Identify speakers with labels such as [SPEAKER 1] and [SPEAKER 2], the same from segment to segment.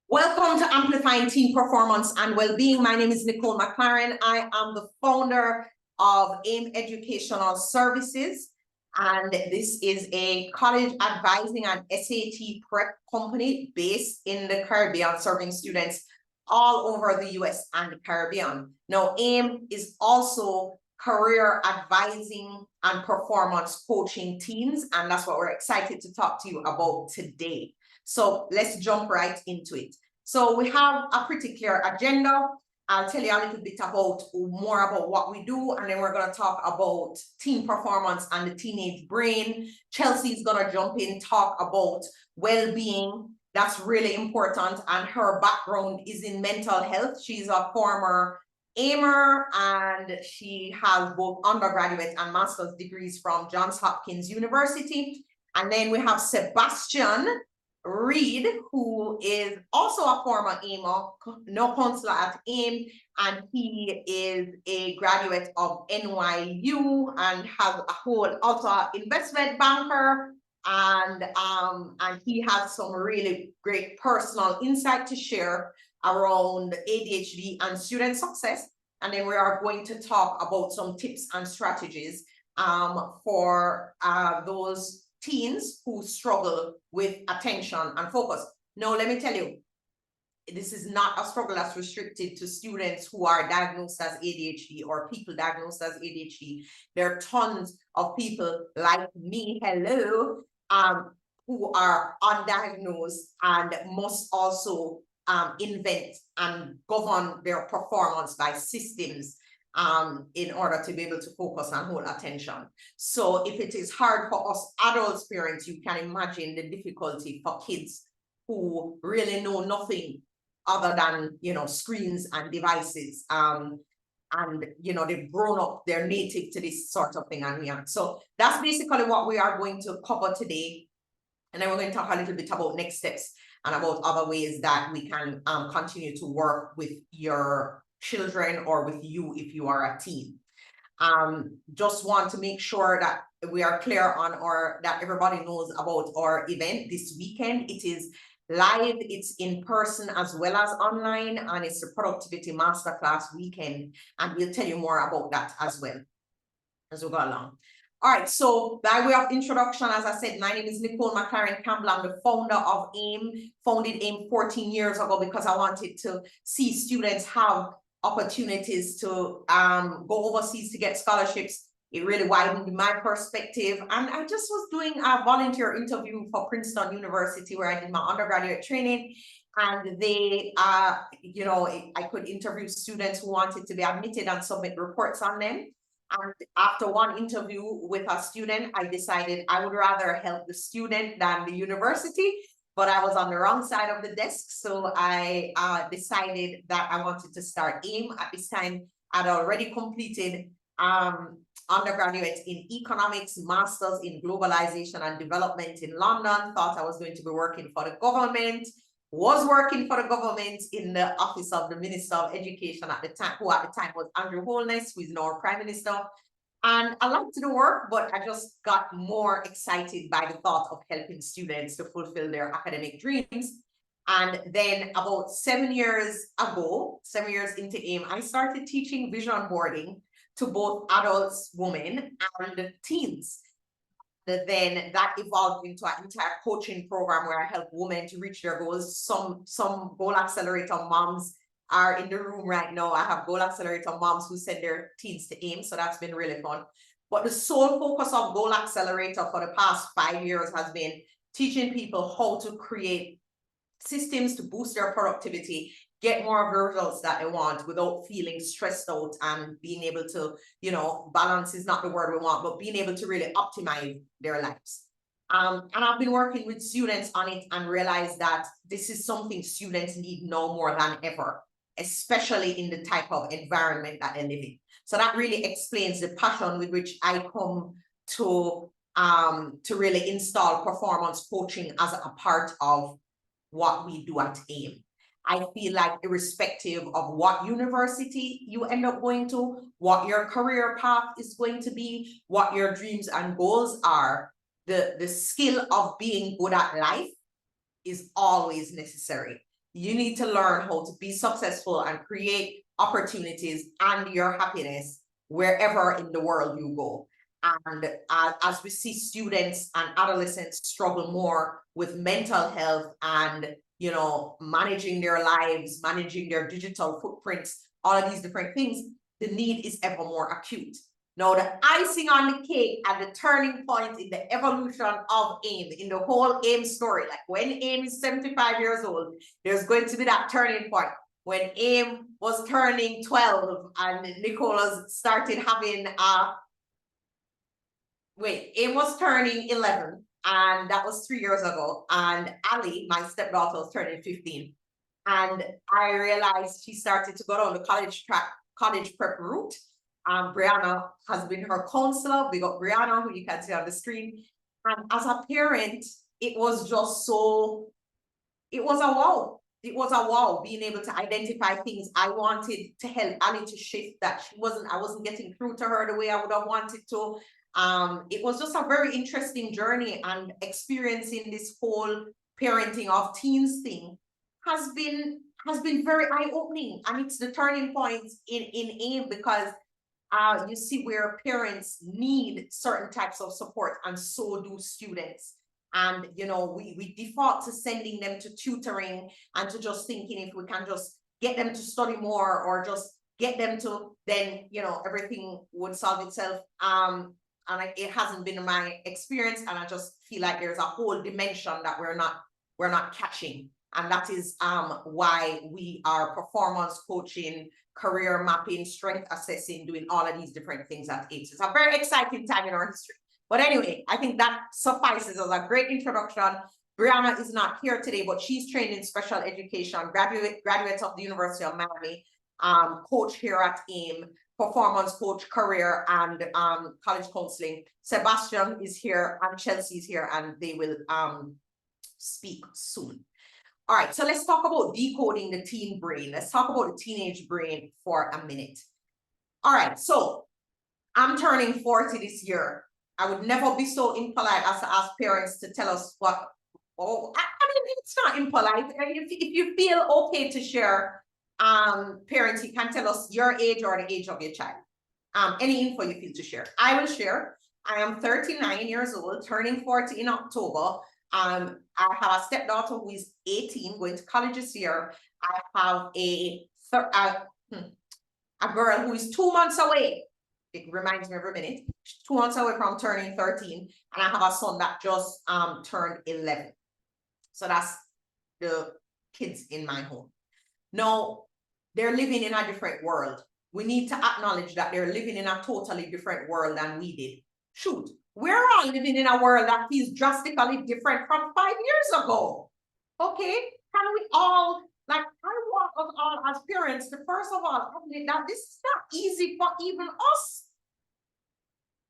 [SPEAKER 1] Welcome to Amplifying Team Performance and Wellbeing. My name is Nicole McLaren. I am the founder of AIM Educational Services, and this is a college advising and SAT prep company based in the Caribbean, serving students all over the US and the Caribbean. Now, AIM is also career advising and performance coaching teams, and that's what we're excited to talk to you about today. So let's jump right into it. So we have a pretty clear agenda. I'll tell you a little bit more about what we do, and then we're going to talk about team performance and the teenage brain. Chelsea is going to jump in, talk about well-being. That's really important, and her background is in mental health. She's a former aimer, and she has both undergraduate and master's degrees from Johns Hopkins University. And then we have Sebastian Reed, who is also a former aimer, no counselor at AIM, and he is a graduate of NYU and has a whole also investment banker, and he has some really great personal insight to share around ADHD and student success. And then we are going to talk about some tips and strategies for those teens who struggle with attention and focus. Now, let me tell you, this is not a struggle that's restricted to students who are diagnosed as ADHD or people diagnosed as ADHD. There are tons of people like me, hello, who are undiagnosed and must also invent and govern their performance by systems in order to be able to focus and hold attention. So if it is hard for us adults parents, you can imagine the difficulty for kids who really know nothing other than, screens and devices. And, they've grown up, they're native to this sort of thing. And so that's basically what we are going to cover today. And then we're going to talk a little bit about next steps and about other ways that we can continue to work with your children or with you if you are a teen. Just want to make sure that we are clear on that everybody knows about our event this weekend. It is live, it's in person as well as online, and it's a productivity masterclass weekend, and we'll tell you more about that as well as we go along. All right, so by way of introduction, as I said, my name is Nicole McLaren Campbell. I'm the founder of AIM, founded AIM 14 years ago because I wanted to see students have opportunities to go overseas to get scholarships. It really widened my perspective. And I just was doing a volunteer interview for Princeton University where I did my undergraduate training. And they, I could interview students who wanted to be admitted and submit reports on them. And after one interview with a student, I decided I would rather help the student than the university, but I was on the wrong side of the desk. So I decided that I wanted to start AIM. At this time, I'd already completed undergraduate in economics, master's in globalization and development in London, thought I was going to be working for the government, was working for the government in the office of the Minister of Education at the time, who at the time was Andrew Holness, who is now our Prime Minister. And I liked the work, but I just got more excited by the thought of helping students to fulfill their academic dreams. And then about 7 years into AIM, I started teaching vision boarding to both adults, women, and teens. Then that evolved into an entire coaching program where I help women to reach their goals. Some Goal Accelerator moms are in the room right now. I have Goal Accelerator moms who send their teens to AIM, so that's been really fun. But the sole focus of Goal Accelerator for the past 5 years has been teaching people how to create systems to boost their productivity, get more of the results that they want without feeling stressed out, and being able to, balance is not the word we want, but being able to really optimize their lives. And I've been working with students on it and realized that this is something students need now more than ever, especially in the type of environment that they live in. So that really explains the passion with which I come to really install performance coaching as a part of what we do at AIM. I feel like irrespective of what university you end up going to, what your career path is going to be, what your dreams and goals are, the skill of being good at life is always necessary. You need to learn how to be successful and create opportunities and your happiness wherever in the world you go. And as we see students and adolescents struggle more with mental health and, you know, managing their lives, managing their digital footprints, all of these different things, the need is ever more acute. Now, the icing on the cake and the turning point in the evolution of AIM, in the whole AIM story, like when AIM is 75 years old, there's going to be that turning point. When AIM was turning 12 and Nicola's started having AIM was turning 11, and that was 3 years ago. And Ali, my stepdaughter, was turning 15. And I realized she started to go down the college prep route. Brianna has been her counselor. We got Brianna, who you can see on the screen. And as a parent, it was just so, it was a wow. It was a wow, being able to identify things I wanted to help Ali to shift, that I wasn't getting through to her the way I would have wanted to. It was just a very interesting journey, and experiencing this whole parenting of teens thing has been very eye-opening, and it's the turning point in AIM, because you see where parents need certain types of support, and so do students. And, you know, we default to sending them to tutoring and to just thinking if we can just get them to study more or just get them to, then, you know, everything would solve itself. And it hasn't been my experience. And I just feel like there's a whole dimension that we're not catching. And that is why we are performance coaching, career mapping, strength assessing, doing all of these different things at AIM. It's a very exciting time in our history. But anyway, I think that suffices as a great introduction. Brianna is not here today, but she's trained in special education, graduate of the University of Miami, coach here at AIM, performance coach, career, and college counseling. Sebastian is here and Chelsea is here, and they will speak soon. All right, so let's talk about decoding the teen brain. Let's talk about the teenage brain for a minute. All right, so I'm turning 40 this year. I would never be so impolite as to ask parents to tell us what, I mean, it's not impolite. If you feel okay to share, parents, you can tell us your age or the age of your child. Any info you feel to share. I will share. I am 39 years old, turning 40 in October. I have a stepdaughter who is 18, going to college this year. I have a girl who is 2 months away. It reminds me every minute. She's 2 months away from turning 13. And I have a son that just turned 11. So that's the kids in my home. Now, they're living in a different world. We need to acknowledge that they're living in a totally different world than we did. Shoot, we're all living in a world that feels drastically different from 5 years ago. Okay, can we all, like, I want us all as parents to first of all admit that this is not easy for even us.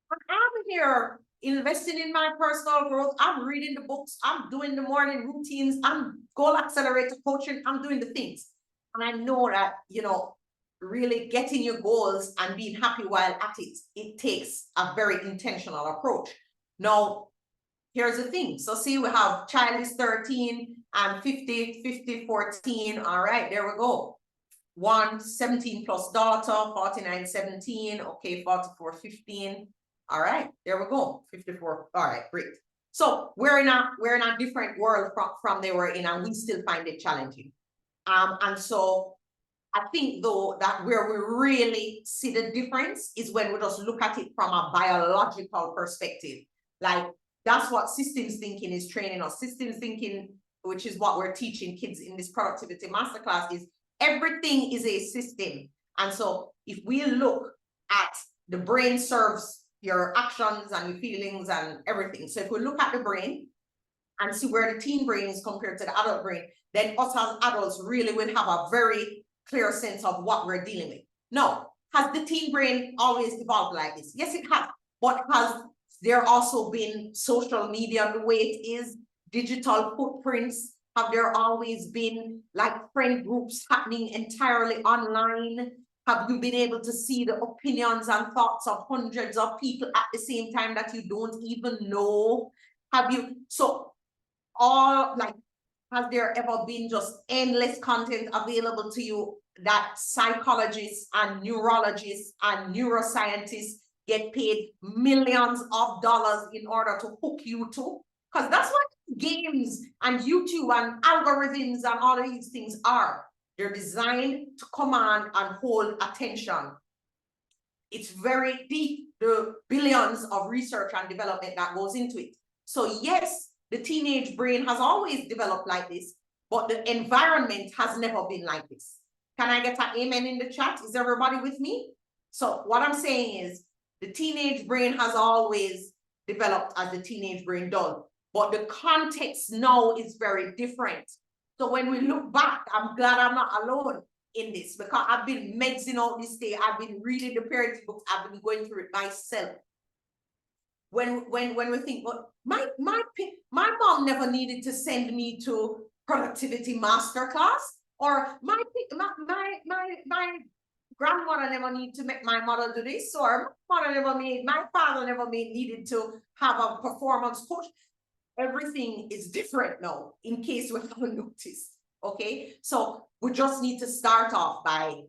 [SPEAKER 1] And I'm here investing in my personal growth. I'm reading the books. I'm doing the morning routines. I'm goal accelerator coaching. I'm doing the things. And I know that, you know, really getting your goals and being happy while at it, it takes a very intentional approach. Now, here's the thing. So see, we have child is 13 and 50, 14. All right, there we go. 17 plus daughter, 49, 17. Okay, 44, 15. All right, there we go. 54. All right, great. So we're in a different world from they were in, and we still find it challenging. And so I think though that where we really see the difference is when we just look at it from a biological perspective. Like, that's what systems thinking is training us. Systems thinking, which is what we're teaching kids in this productivity masterclass, is everything is a system. And so if we look at the brain serves your actions and your feelings and everything. So if we look at the brain and see where the teen brain is compared to the adult brain, then us as adults really will have a very clear sense of what we're dealing with. Now, has the teen brain always evolved like this? Yes, it has. But has there also been social media the way it is? Digital footprints? Have there always been like friend groups happening entirely online? Have you been able to see the opinions and thoughts of hundreds of people at the same time that you don't even know? Have you? So all like Has there ever been just endless content available to you that psychologists and neurologists and neuroscientists get paid millions of dollars in order to hook you to? Because that's what games and YouTube and algorithms and all of these things are. They're designed to command and hold attention. It's very deep, the billions of research and development that goes into it. So yes, the teenage brain has always developed like this, but the environment has never been like this. Can I get an amen in the chat? Is everybody with me? So what I'm saying is the teenage brain has always developed as the teenage brain does, but the context now is very different. So when we look back, I'm glad I'm not alone in this, because I've been medicine all this day. I've been reading the parenting books. I've been going through it myself. When we think, well, my mom never needed to send me to productivity masterclass, or my grandmother never needed to make my mother do this, or my father never needed to have a performance coach. Everything is different now, in case we haven't noticed. Okay, so we just need to start off by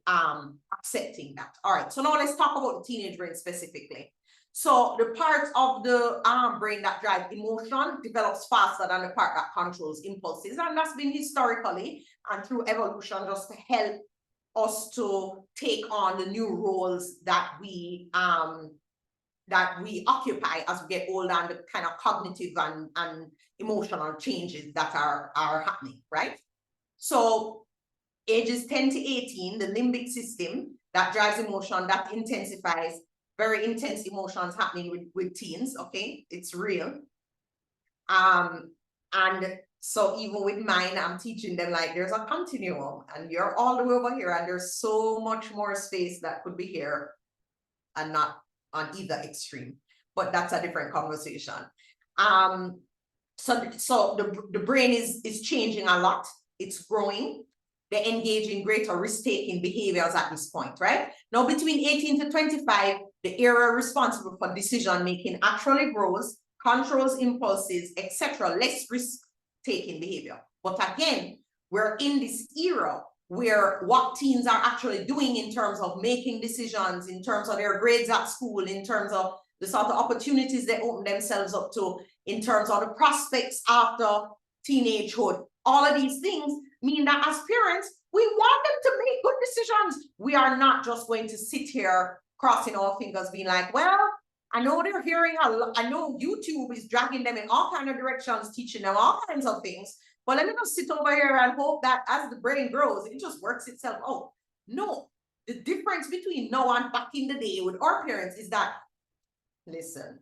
[SPEAKER 1] accepting that. All right, so now let's talk about the teenage brain specifically. So the part of the brain that drives emotion develops faster than the part that controls impulses, and that's been historically and through evolution just to help us to take on the new roles that we occupy as we get older, and the kind of cognitive and emotional changes that are happening, right? So ages 10 to 18, the limbic system that drives emotion, that intensifies. Very intense emotions happening with teens, okay? It's real. And so even with mine, I'm teaching them like there's a continuum, and you're all the way over here, and there's so much more space that could be here and not on either extreme, but that's a different conversation. So the brain is changing a lot. It's growing. They engage in greater risk-taking behaviors at this point, right? Now, between 18 to 25, the area responsible for decision-making actually grows, controls impulses, etc., less risk-taking behavior. But again, we're in this era where what teens are actually doing in terms of making decisions, in terms of their grades at school, in terms of the sort of opportunities they open themselves up to, in terms of the prospects after teenagehood, all of these things mean that as parents, we want them to make good decisions. We are not just going to sit here crossing our fingers being like, well, I know they're hearing a lot. I know YouTube is dragging them in all kinds of directions, teaching them all kinds of things. But let me just sit over here and hope that as the brain grows, it just works itself out. No, the difference between now and back in the day with our parents is that, listen,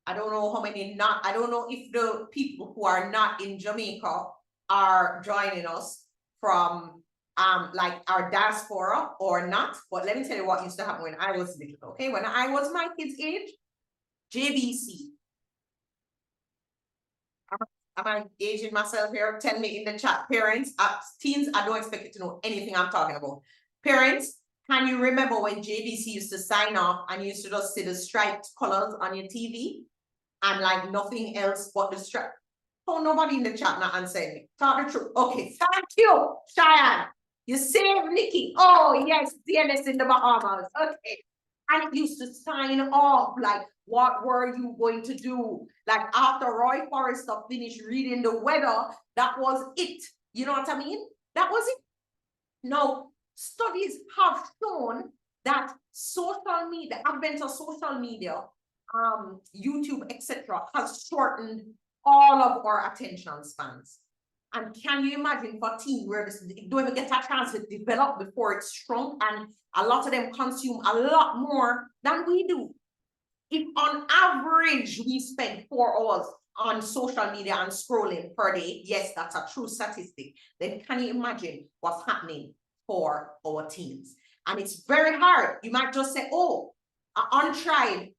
[SPEAKER 1] I don't know if the people who are not in Jamaica are joining us from like our diaspora or not, but let me tell you what used to happen when I was little, okay? When I was my kid's age, JBC. Am I aging myself here? Tell me in the chat. Parents, teens, I don't expect you to know anything I'm talking about. Parents, can you remember when JBC used to sign off and you used to just see the striped colors on your TV and like nothing else but the stripe? Oh, nobody in the chat not answering me. Talk the truth. Okay, thank you, Cheyenne. You saved Nikki. Oh, yes, DNS in the Bahamas. Okay. And it used to sign off like, what were you going to do? Like after Roy Forrester finished reading the weather, that was it. You know what I mean? That was it. Now, studies have shown that social media, advent of social media, YouTube, etc., has shortened all of our attention spans. And can you imagine for teens where they don't even get a chance to develop before it's shrunk, and a lot of them consume a lot more than we do. If on average we spend 4 hours on social media and scrolling per day, yes, that's a true statistic, then can you imagine what's happening for our teens? And it's very hard. You might just say, oh, an untried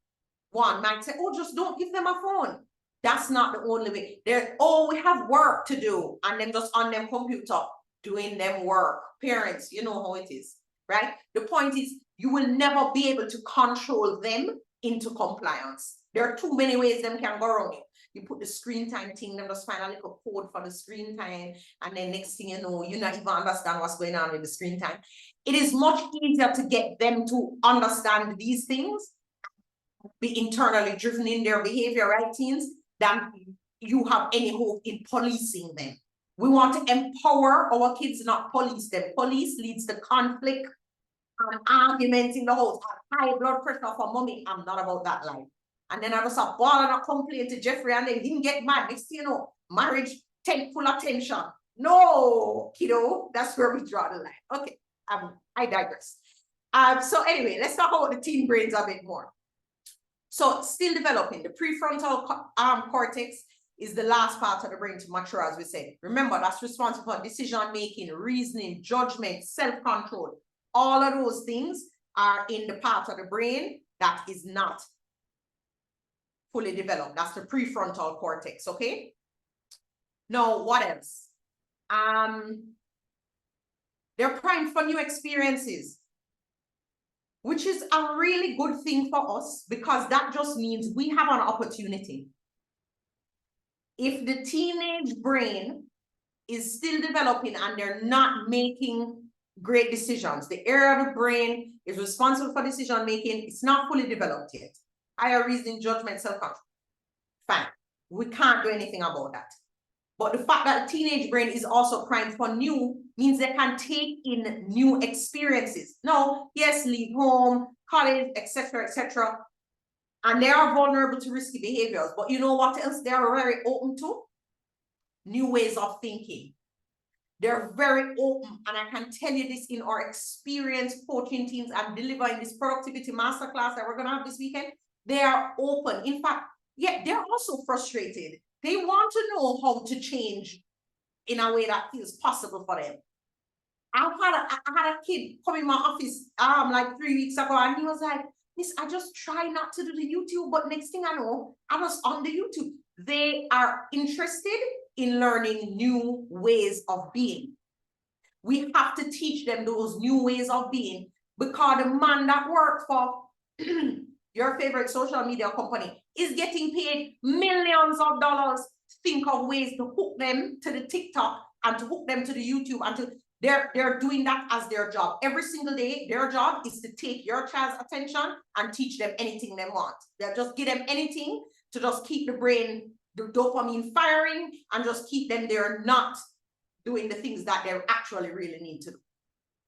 [SPEAKER 1] one might say, oh, just don't give them a phone. That's not the only way. There's, oh, we have work to do, and then just on them computer doing them work. Parents, you know how it is, right? The point is, you will never be able to control them into compliance. There are too many ways them can go around you. You put the screen time thing, then just find a little code for the screen time, and then next thing you know, you not even understand what's going on with the screen time. It is much easier to get them to understand these things, be internally driven in their behavior, right, teens, than you have any hope in policing them. We want to empower our kids, not police them. Police leads to conflict and arguments in the house, high blood pressure for mommy. I'm not about that life. And then I was a ball and a complaint to Jeffrey, and then him get mad. Next thing you know, marriage, full attention. No, kiddo, that's where we draw the line. Okay, I digress. So anyway, let's talk about the teen brains a bit more. So still developing. The prefrontal cortex is the last part of the brain to mature, as we said. Remember, that's responsible for decision-making, reasoning, judgment, self-control. All of those things are in the part of the brain that is not fully developed. That's the prefrontal cortex, okay? Now, what else? They're primed for new experiences, which is a really good thing for us, because that just means we have an opportunity. If the teenage brain is still developing and they're not making great decisions, the area of the brain is responsible for decision making, it's not fully developed yet. Higher reasoning, judgment, self-control. Fine, we can't do anything about that. But the fact that the teenage brain is also primed for new means they can take in new experiences. No, yes, leave home, college, etc. And they are vulnerable to risky behaviors. But you know what else they are very open to? New ways of thinking. They're very open. And I can tell you this in our experience coaching teams and delivering this productivity masterclass that we're going to have this weekend. They are open. In fact, yeah, they're also frustrated. They want to know how to change in a way that feels possible for them. I had a kid come in my office like 3 weeks ago, and he was like, Miss, I just try not to do the YouTube, but next thing I know, I was on the YouTube. They are interested in learning new ways of being. We have to teach them those new ways of being, because the man that worked for your favorite social media company is getting paid millions of dollars to think of ways to hook them to the TikTok and to hook them to the YouTube, and to they're doing that as their job. Every single day, their job is to take your child's attention and teach them anything they want. They'll just give them anything to just keep the brain, the dopamine firing, and just keep them there not doing the things that they actually really need to do.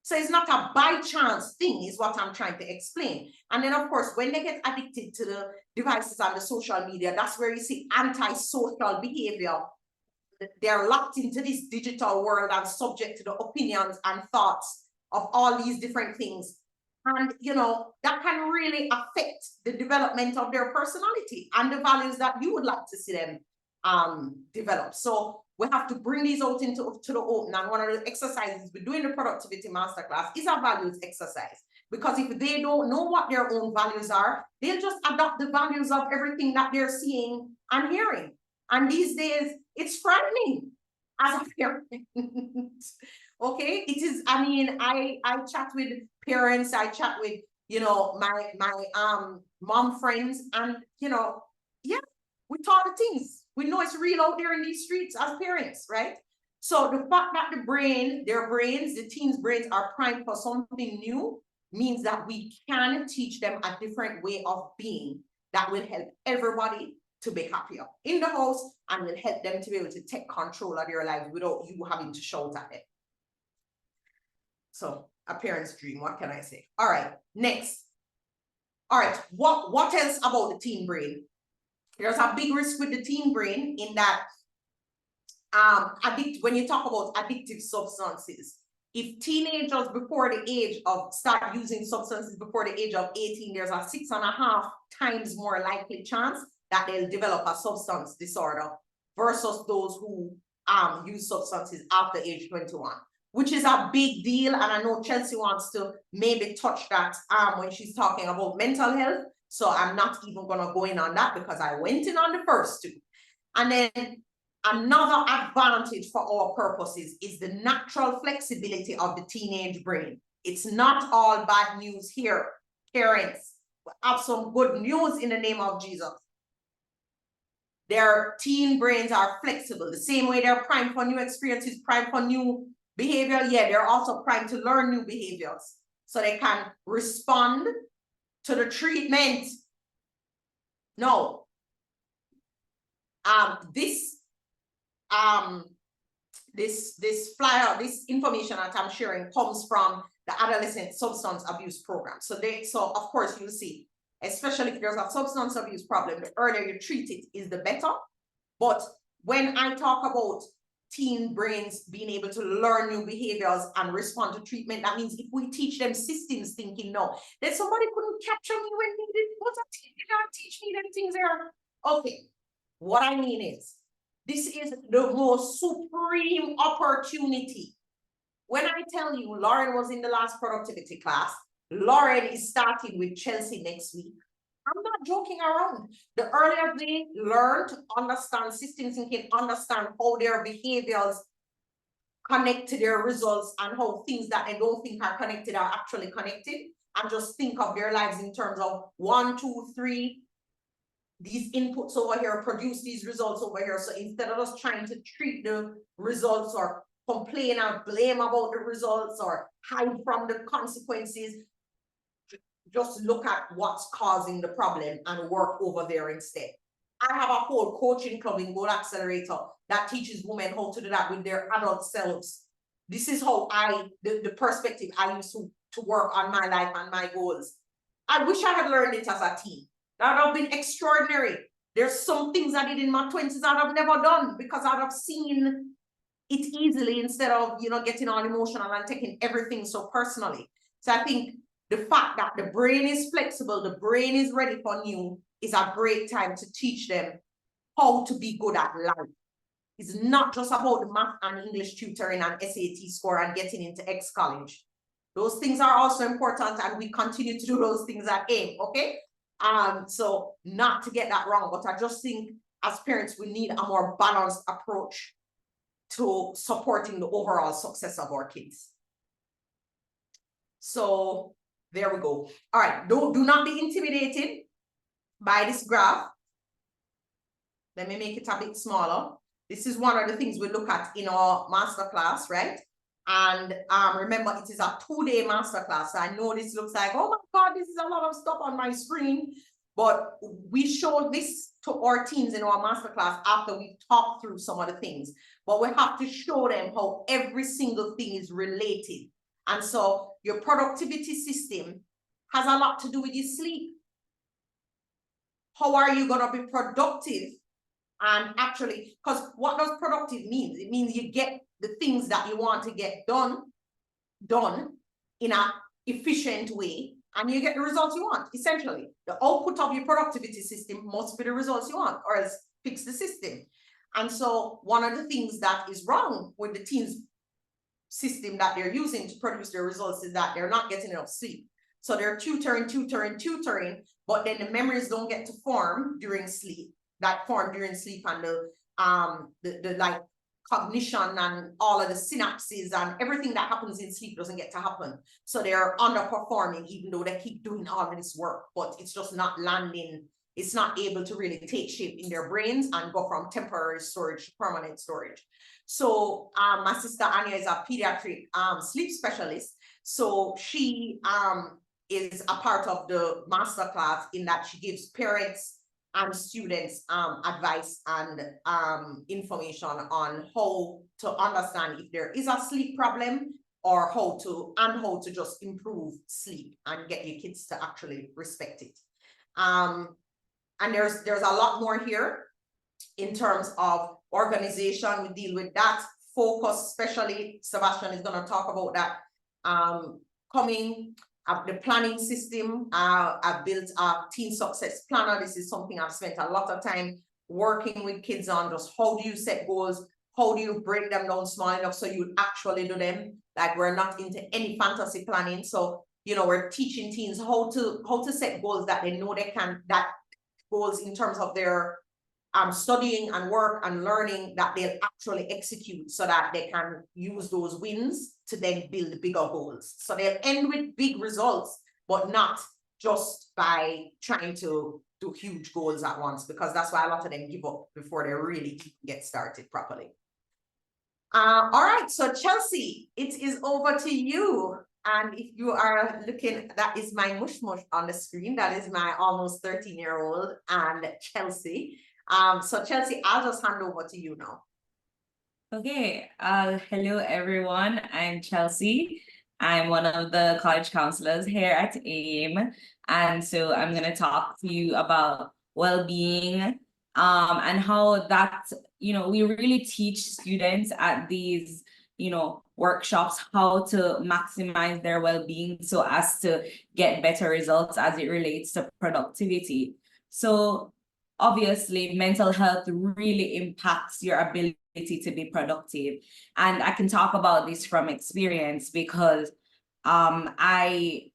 [SPEAKER 1] So it's not a by chance thing, is what I'm trying to explain. And then, of course, when they get addicted to the devices and the social media, that's where you see anti-social behavior. They're locked into this digital world and subject to the opinions and thoughts of all these different things. And, you know, that can really affect the development of their personality and the values that you would like to see them develop. So we have to bring these out to the open. And one of the exercises we do in the productivity masterclass is a values exercise. Because if they don't know what their own values are, they'll just adopt the values of everything that they're seeing and hearing. And these days, it's frightening as a parent. Okay, it is. I mean, I chat with parents, I chat with, you know, my mom friends, and, you know, yeah, we taught the things. We know it's real out there in these streets as parents, right? So the fact that the brain, their brains, the teens' brains are primed for something new means that we can teach them a different way of being that will help everybody to be happier in the house, and will help them to be able to take control of their lives without you having to shout at them. So a parent's dream, what can I say? All right, next. All right, what else about the teen brain? There's a big risk with the teen brain in that when you talk about addictive substances, if teenagers before the age of start using substances before the age of 18, there's a 6.5 times more likely chance that they'll develop a substance disorder versus those who use substances after age 21, which is a big deal. And I know Chelsea wants to maybe touch that when she's talking about mental health. So I'm not even going to go in on that, because I went in on the first two. And then another advantage for our purposes is the natural flexibility of the teenage brain. It's not all bad news here, parents. We have some good news in the name of Jesus. Their teen brains are flexible. The same way they're primed for new experiences, primed for new behavior, yeah, they're also primed to learn new behaviors. So they can respond to the treatment. No. This flyer, this information that I'm sharing comes from the adolescent substance abuse program. So of course you'll see, especially if there's a substance abuse problem, the earlier you treat it is the better. But when I talk about teen brains being able to learn new behaviors and respond to treatment, that means if we teach them systems thinking, no, that somebody couldn't capture me when needed, but a teacher can't teach me them things there. Okay, what I mean is, this is the most supreme opportunity. When I tell you Lauren was in the last productivity class, Lauren is starting with Chelsea next week. I'm not joking around. The earlier they learn to understand systems thinking, understand how their behaviors connect to their results and how things that they don't think are connected are actually connected, and just think of their lives in terms of 1, 2, 3, these inputs over here produce these results over here. So instead of us trying to treat the results or complain and blame about the results or hide from the consequences, just look at what's causing the problem and work over there instead. I have a whole coaching club in Goal Accelerator that teaches women how to do that with their adult selves. This is how the perspective I used to work on my life and my goals. I wish I had learned it as a teen. That would have been extraordinary. There's some things I did in my 20s that I've never done because I'd have seen it easily instead of, getting all emotional and taking everything so personally. So I think the fact that the brain is flexible, the brain is ready for new, is a great time to teach them how to be good at life. It's not just about the math and English tutoring and SAT score and getting into X college. Those things are also important, and we continue to do those things at AIM, okay? So not to get that wrong, but I just think as parents, we need a more balanced approach to supporting the overall success of our kids. So there we go. All right, do not be intimidated by this graph. Let me make it a bit smaller. This is one of the things we look at in our masterclass, right? And remember, it is a 2-day masterclass. So I know this looks like, oh my God, this is a lot of stuff on my screen. But we showed this to our teams in our masterclass after we talked through some of the things. But we have to show them how every single thing is related. And so your productivity system has a lot to do with your sleep. How are you going to be productive? And actually, because what does productive mean? It means you get the things that you want to get done in an efficient way, and you get the results you want. Essentially, the output of your productivity system must be the results you want, or else fix the system. And so one of the things that is wrong with the team's system that they're using to produce their results is that they're not getting enough sleep. So they're tutoring, but then the memories don't get to form during sleep. That form during sleep, and the like cognition and all of the synapses and everything that happens in sleep doesn't get to happen. So they're underperforming, even though they keep doing all of this work, but it's just not landing. It's not able to really take shape in their brains and go from temporary storage to permanent storage. So my sister Anya is a pediatric sleep specialist. So she is a part of the masterclass in that she gives parents and students advice and information on how to understand if there is a sleep problem, or how to just improve sleep and get your kids to actually respect it. And there's a lot more here in terms of organization. We deal with that. Focus, especially Sebastian is going to talk about that coming. The planning system. I've built a teen success planner. This is something I've spent a lot of time working with kids on. Just how do you set goals? How do you break them down small enough so you actually do them? Like, we're not into any fantasy planning. So, we're teaching teens how to set goals that they know they can, that goals in terms of their studying and work and learning that they'll actually execute, so that they can use those wins to then build bigger goals. So they'll end with big results, but not just by trying to do huge goals at once, because that's why a lot of them give up before they really get started properly. All right, so Chelsea, it is over to you. And if you are looking, that is my mush on the screen. That is my almost 13-year-old and Chelsea. So Chelsea, I'll just hand over to you now.
[SPEAKER 2] Okay, hello everyone. I'm Chelsea. I'm one of the college counselors here at AIM. And so I'm going to talk to you about well-being, and how that, we really teach students at these, workshops how to maximize their well-being so as to get better results as it relates to productivity. So obviously, mental health really impacts your ability to be productive. And I can talk about this from experience because I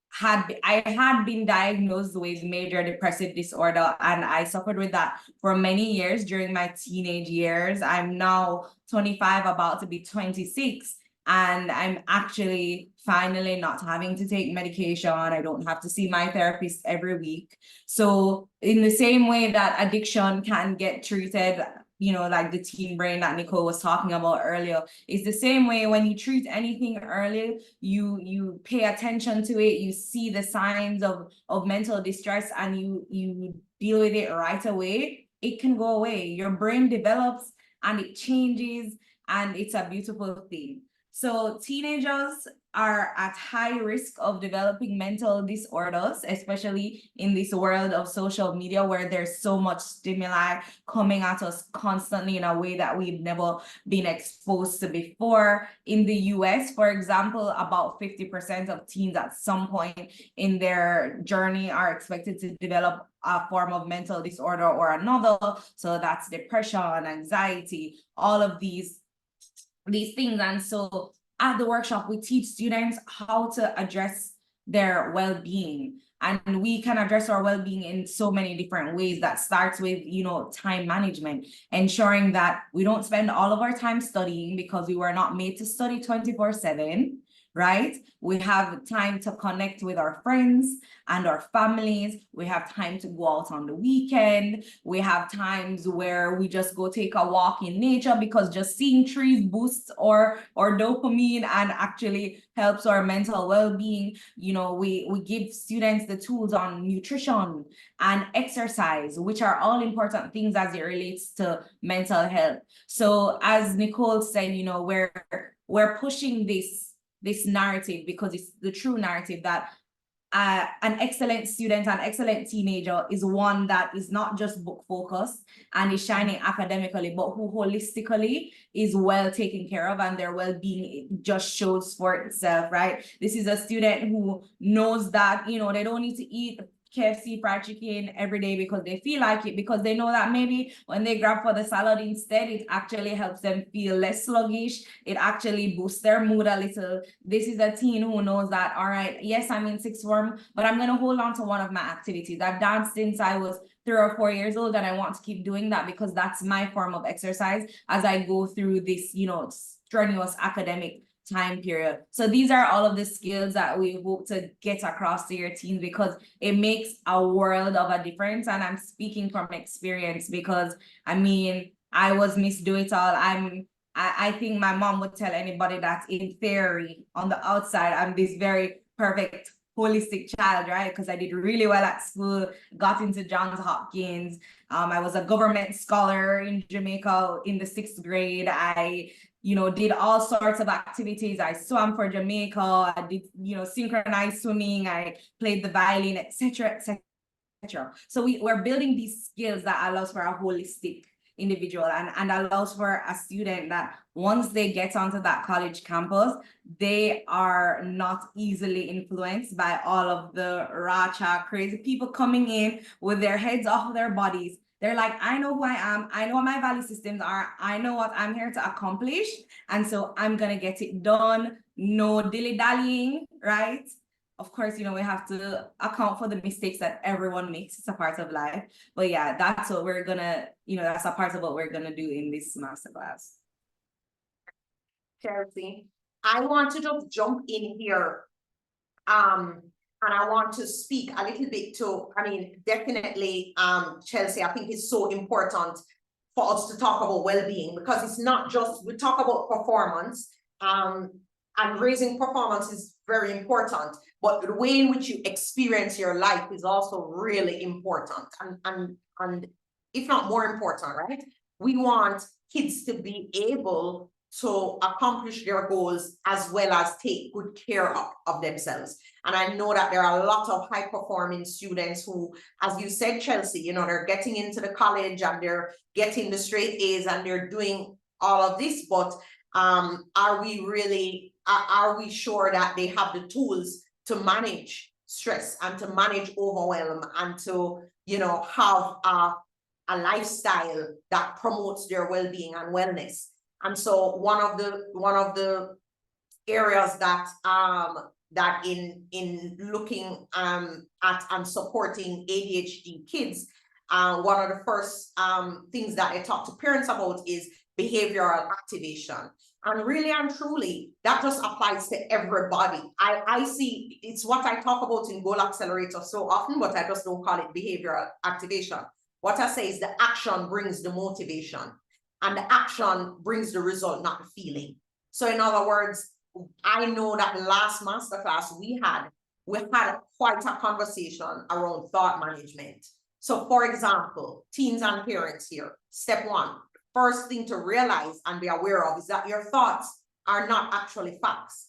[SPEAKER 2] had been diagnosed with major depressive disorder, and I suffered with that for many years during my teenage years. I'm now 25, about to be 26, and I'm actually finally not having to take medication. I don't have to see my therapist every week. So in the same way that addiction can get treated, like the teen brain that Nicole was talking about earlier, is the same way when you treat anything early, you pay attention to it, you see the signs of mental distress, and you deal with it right away, it can go away. Your brain develops and it changes, and it's a beautiful thing. So teenagers are at high risk of developing mental disorders, especially in this world of social media where there's so much stimuli coming at us constantly in a way that we've never been exposed to before. In the US, for example, about 50% of teens at some point in their journey are expected to develop a form of mental disorder or another. So that's depression, anxiety, all of these things. And so at the workshop, we teach students how to address their well-being. And we can address our well-being in so many different ways. That starts with, time management, ensuring that we don't spend all of our time studying because we were not made to study 24/7. Right? We have time to connect with our friends and our families. We have time to go out on the weekend. We have times where we just go take a walk in nature because just seeing trees boosts our dopamine and actually helps our mental well-being. We give students the tools on nutrition and exercise, which are all important things as it relates to mental health. So as Nicole said, we're pushing this narrative because it's the true narrative that an excellent student, an excellent teenager is one that is not just book focused and is shining academically, but who holistically is well taken care of, and their well-being just shows for itself, right? This is a student who knows that, they don't need to eat KFC fried chicken every day because they feel like it, because they know that maybe when they grab for the salad instead, it actually helps them feel less sluggish. It actually boosts their mood a little. This is a teen who knows that, all right, yes, I'm in sixth form, but I'm going to hold on to one of my activities. I've danced since I was 3 or 4 years old, and I want to keep doing that because that's my form of exercise as I go through this, strenuous academic time period. So these are all of the skills that we hope to get across to your teens, because it makes a world of a difference. And I'm speaking from experience because I was Miss Do It All. I think my mom would tell anybody that in theory, on the outside, I'm this very perfect holistic child, right? Because I did really well at school, got into Johns Hopkins. I was a government scholar in Jamaica in the 6th grade. I did all sorts of activities. I swam for Jamaica. I did, synchronized swimming. I played the violin, etc., etc. So we're building these skills that allows for a holistic individual and allows for a student that once they get onto that college campus, they are not easily influenced by all of the racha, crazy people coming in with their heads off their bodies. They're like, I know who I am. I know what my value systems are. I know what I'm here to accomplish. And so I'm going to get it done. No dilly-dallying, right? Of course, we have to account for the mistakes that everyone makes. It's a part of life. But yeah, that's what we're going to, that's a part of what we're going to do in this masterclass.
[SPEAKER 1] Chelsea, I want to just jump in here. And I want to speak a little bit to, I mean, definitely, Chelsea, I think it's so important for us to talk about well-being, because it's not just, we talk about performance, and raising performance is very important, but the way in which you experience your life is also really important, and if not more important, right? We want kids to be able to accomplish their goals as well as take good care of themselves. And I know that there are a lot of high performing students who, as you said, Chelsea, you know, they're getting into the college and they're getting the straight A's and they're doing all of this, but are we really, are we sure that they have the tools to manage stress and to manage overwhelm and to, you know, have a lifestyle that promotes their well-being and wellness? And so one of the areas that that in looking at and supporting ADHD kids, one of the first things that I talk to parents about is behavioral activation. And really and truly, that just applies to everybody. I see it's what I talk about in Goal Accelerator so often, but I just don't call it behavioral activation. What I say is the action brings the motivation, and the action brings the result, not the feeling. So in other words, I know that the last masterclass we had quite a conversation around thought management. So for example, teens and parents here, step one, first thing to realize and be aware of is that your thoughts are not actually facts.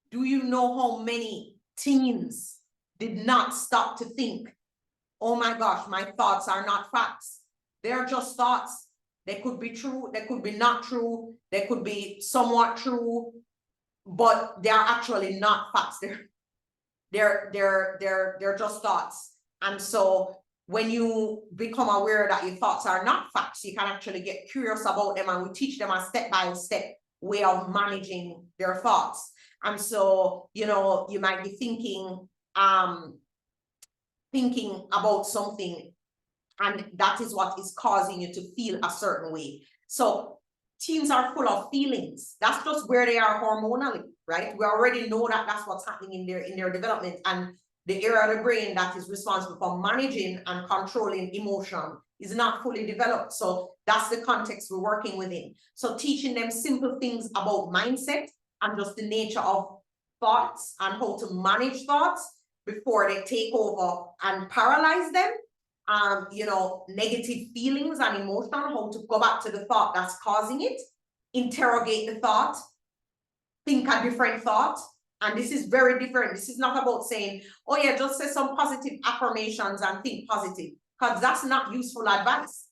[SPEAKER 1] Do you know how many teens did not stop to think, oh my gosh, my thoughts are not facts. They're just thoughts. They could be true, they could be not true, they could be somewhat true, but they're actually not facts. They're just thoughts. And so when you become aware that your thoughts are not facts, you can actually get curious about them, and we teach them a step-by-step way of managing their thoughts. And so, you know, you might be thinking about something, and that is what is causing you to feel a certain way. So teens are full of feelings. That's just where they are hormonally, right? We already know that that's what's happening in their development, and the area of the brain that is responsible for managing and controlling emotion is not fully developed. So that's the context we're working within. So teaching them simple things about mindset and just the nature of thoughts and how to manage thoughts before they take over and paralyze them. You know, negative feelings and emotion, how to go back to the thought that's causing it, interrogate the thought, think a different thought. And this is very different. This is not about saying, oh yeah, just say some positive affirmations and think positive, because that's not useful advice.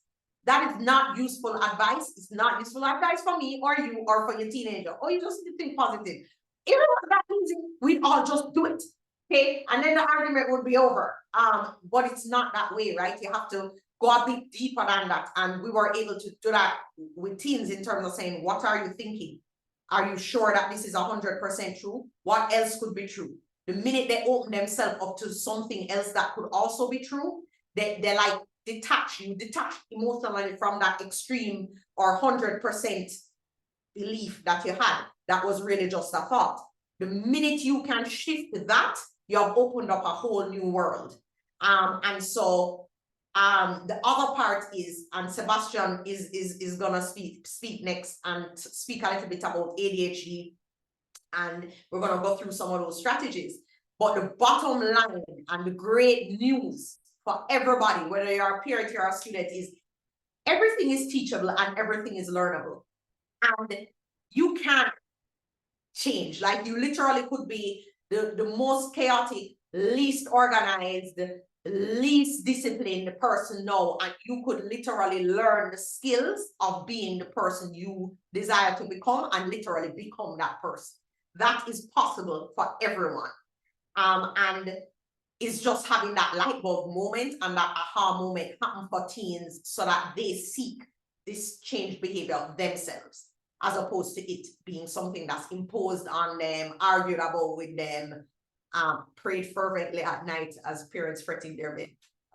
[SPEAKER 1] That is not useful advice. It's not useful advice for me or you or for your teenager. Oh, you just need to think positive. If it was that easy, we'd all just do it. Okay, and then the argument would be over. But it's not that way, right? You have to go a bit deeper than that. And we were able to do that with teens in terms of saying, what are you thinking? Are you sure that this is 100% true? What else could be true? The minute they open themselves up to something else that could also be true, they like detach emotionally from that extreme or 100% belief that you had. That was really just a thought. The minute you can shift that, you have opened up a whole new world. And so the other part is, and Sebastian is gonna speak next and speak a little bit about ADHD, and we're gonna go through some of those strategies. But the bottom line and the great news for everybody, whether you're a parent or a student, is everything is teachable and everything is learnable. And you can't change. Like, you literally could be the most chaotic, least organized, least disciplined person now, and you could literally learn the skills of being the person you desire to become and literally become that person. That is possible for everyone. And it's just having that light bulb moment and that aha moment happen for teens so that they seek this changed behavior themselves, as opposed to it being something that's imposed on them, argued about with them, prayed fervently at night as parents fretting their bed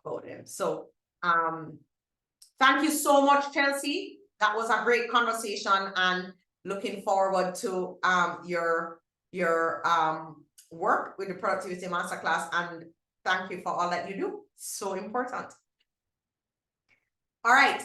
[SPEAKER 1] about them. So thank you so much, Chelsea. That was a great conversation, and looking forward to your work with the Productivity Masterclass, and thank you for all that you do. So important. All right,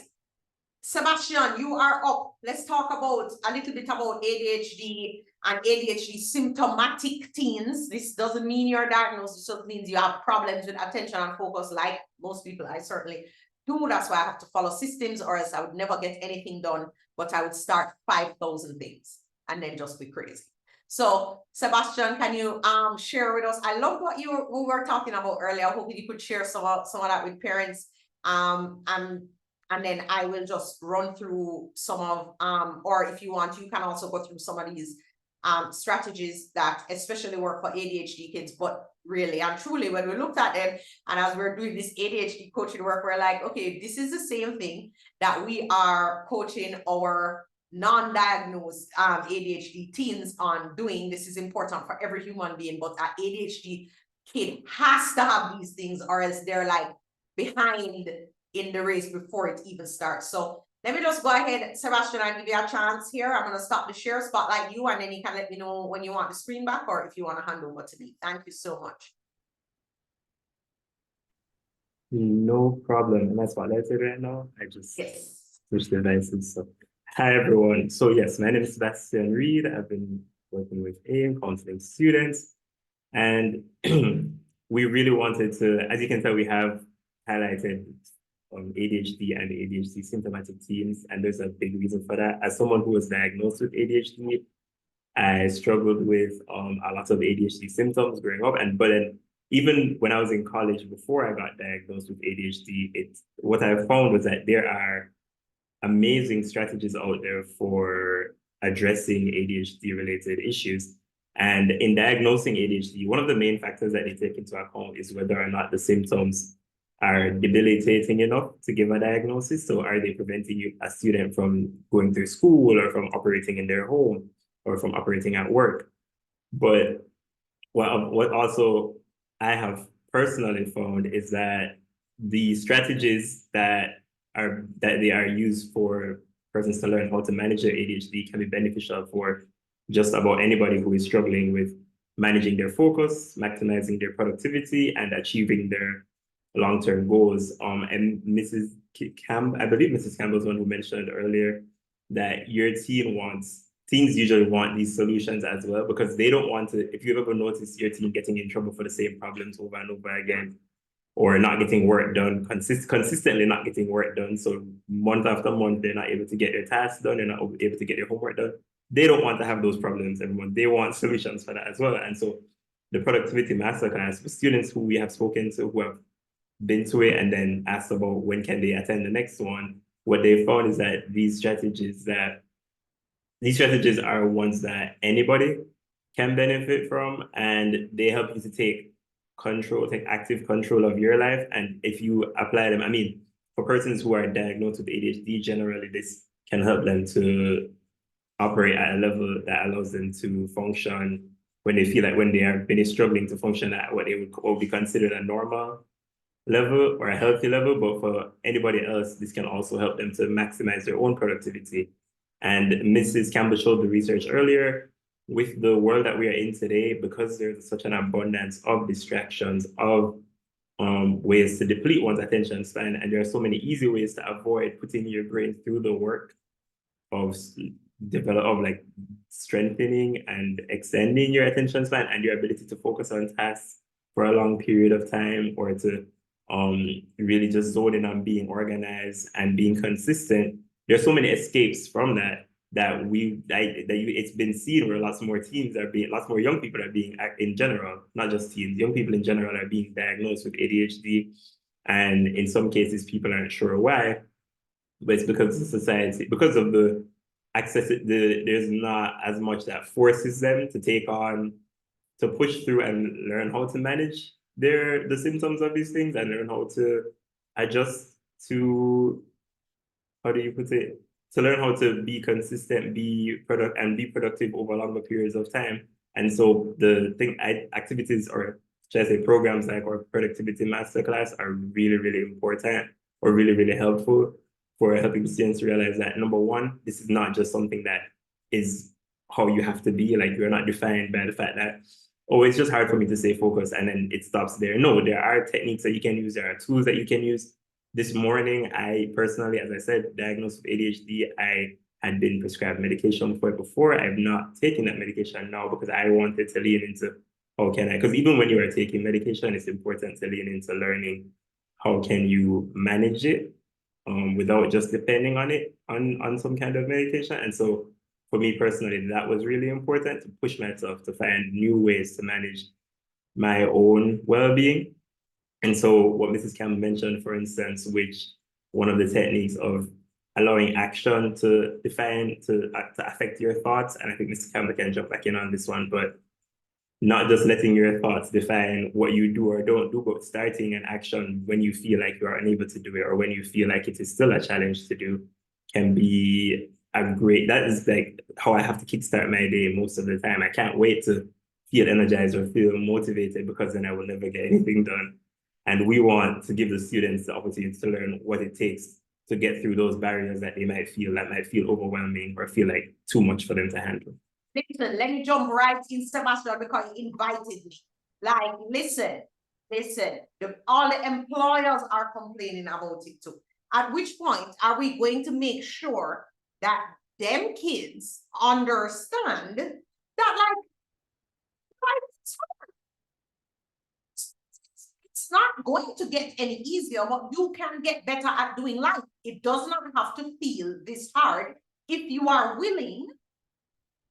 [SPEAKER 1] Sebastian, you are up. Let's talk about a little bit about ADHD and ADHD symptomatic teens. This doesn't mean you're diagnosed, it just means you have problems with attention and focus, like most people. I certainly do. That's why I have to follow systems, or else I would never get anything done, but I would start 5,000 things and then just be crazy. So Sebastian, can you share with us? I love what we were talking about earlier. I hope you could share some of that with parents. And then I will just run through some of, or if you want, you can also go through some of these strategies that especially work for ADHD kids. But really and truly, when we looked at them, and as we're doing this ADHD coaching work, we're like, okay, this is the same thing that we are coaching our non-diagnosed ADHD teens on doing. This is important for every human being, but an ADHD kid has to have these things, or else they're like behind in the race before it even starts. So let me just go ahead, Sebastian, and give you a chance here. I'm going to stop the share, spotlight you, and then you can let me know when you want the screen back, or if you want to hand over to me. Thank you so much.
[SPEAKER 3] No problem. Am I spotlighted right now? I just
[SPEAKER 1] Yes.
[SPEAKER 3] switched devices. So, hi everyone. So yes, my name is Sebastian Reed. I've been working with AIM, counseling students, and we really wanted to, as you can tell, we have highlighted ADHD and ADHD symptomatic teens, and there's a big reason for that. As someone who was diagnosed with ADHD, I struggled with a lot of ADHD symptoms growing up, but then even when I was in college before I got diagnosed with ADHD, what I found was that there are amazing strategies out there for addressing ADHD related issues. And in diagnosing ADHD, one of the main factors that they take into account is whether or not the symptoms are debilitating enough to give a diagnosis. So are they preventing a student from going through school, or from operating in their home, or from operating at work? But what also I have personally found is that the strategies that they are used for persons to learn how to manage their ADHD can be beneficial for just about anybody who is struggling with managing their focus, maximizing their productivity, and achieving their long-term goals. And Mrs. I believe Mrs. Campbell's one who mentioned earlier that teens usually want these solutions as well, because they don't want to, if you've ever noticed your teen getting in trouble for the same problems over and over again, or not getting work done, consistently not getting work done. So month after month, they're not able to get their tasks done, they're not able to get their homework done. They don't want to have those problems every month. They want solutions for that as well. And so the Productivity Masterclass, for students who we have spoken to, who have been to it and then asked about when can they attend the next one, what they found is that these strategies are ones that anybody can benefit from, and they help you to take active control of your life. And if you apply them, I mean, for persons who are diagnosed with ADHD, generally this can help them to operate at a level that allows them to function when they feel like when they are really struggling to function at what they would be considered a normal level or a healthy level. But for anybody else, this can also help them to maximize their own productivity. And Mrs. Campbell showed the research earlier. With the world that we are in today, because there's such an abundance of distractions, of ways to deplete one's attention span, and there are so many easy ways to avoid putting your brain through the work of like strengthening and extending your attention span and your ability to focus on tasks for a long period of time, or to really just zone in on being organized and being consistent. There's so many escapes from that it's been seen where lots more young people are being, in general, not just teens, young people in general are being diagnosed with ADHD. And in some cases, people aren't sure why, but it's because of society, because of the access, there's not as much that forces them to push through and learn how to manage the symptoms of these things, and learn how to adjust to, how do you put it, to learn how to be consistent, be productive over longer periods of time. And so activities, or should I say programs like our Productivity Masterclass, are really, really important, or really, really helpful for helping students realize that, number one, this is not just something that is how you have to be. Like, you're not defined by the fact that oh, it's just hard for me to stay focused, and then it stops there. No, there are techniques that you can use, there are tools that you can use. This morning, I personally, as I said, diagnosed with ADHD. I had been prescribed medication for it before. I've not taken that medication now because I wanted to lean into how can I, because even when you are taking medication, it's important to lean into learning how can you manage it without just depending on it, on some kind of medication. And so for me personally, that was really important to push myself to find new ways to manage my own well-being. And so what Mrs. Campbell mentioned, for instance, which one of the techniques of allowing action to define, to affect your thoughts, and I think Mrs. Campbell can jump back in on this one, but not just letting your thoughts define what you do or don't do, but starting an action when you feel like you are unable to do it or when you feel like it is still a challenge to do can be that is like how I have to kickstart my day most of the time. I can't wait to feel energized or feel motivated because then I will never get anything done. And we want to give the students the opportunity to learn what it takes to get through those barriers that might feel overwhelming or feel like too much for them to handle.
[SPEAKER 1] Listen, let me jump right in, Sebastian, because you invited me. Like, listen, all the employers are complaining about it too. At which point are we going to make sure that them kids understand that it's not going to get any easier, but you can get better at doing life. It does not have to feel this hard if you are willing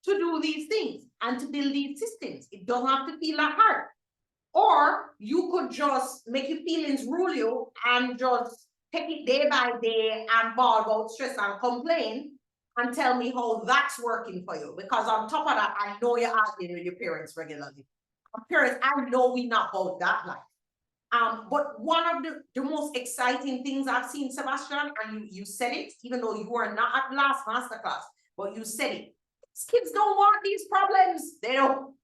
[SPEAKER 1] to do these things and to build these systems. It doesn't have to feel that hard. Or you could just make your feelings rule you and just take it day by day and bawl about stress and complain and tell me how that's working for you. Because on top of that, I know you're arguing with your parents regularly. Parents, I know we're not about that life. But one of the most exciting things I've seen, Sebastian, and you said it, even though you were not at last masterclass, but you said it. These kids don't want these problems. They don't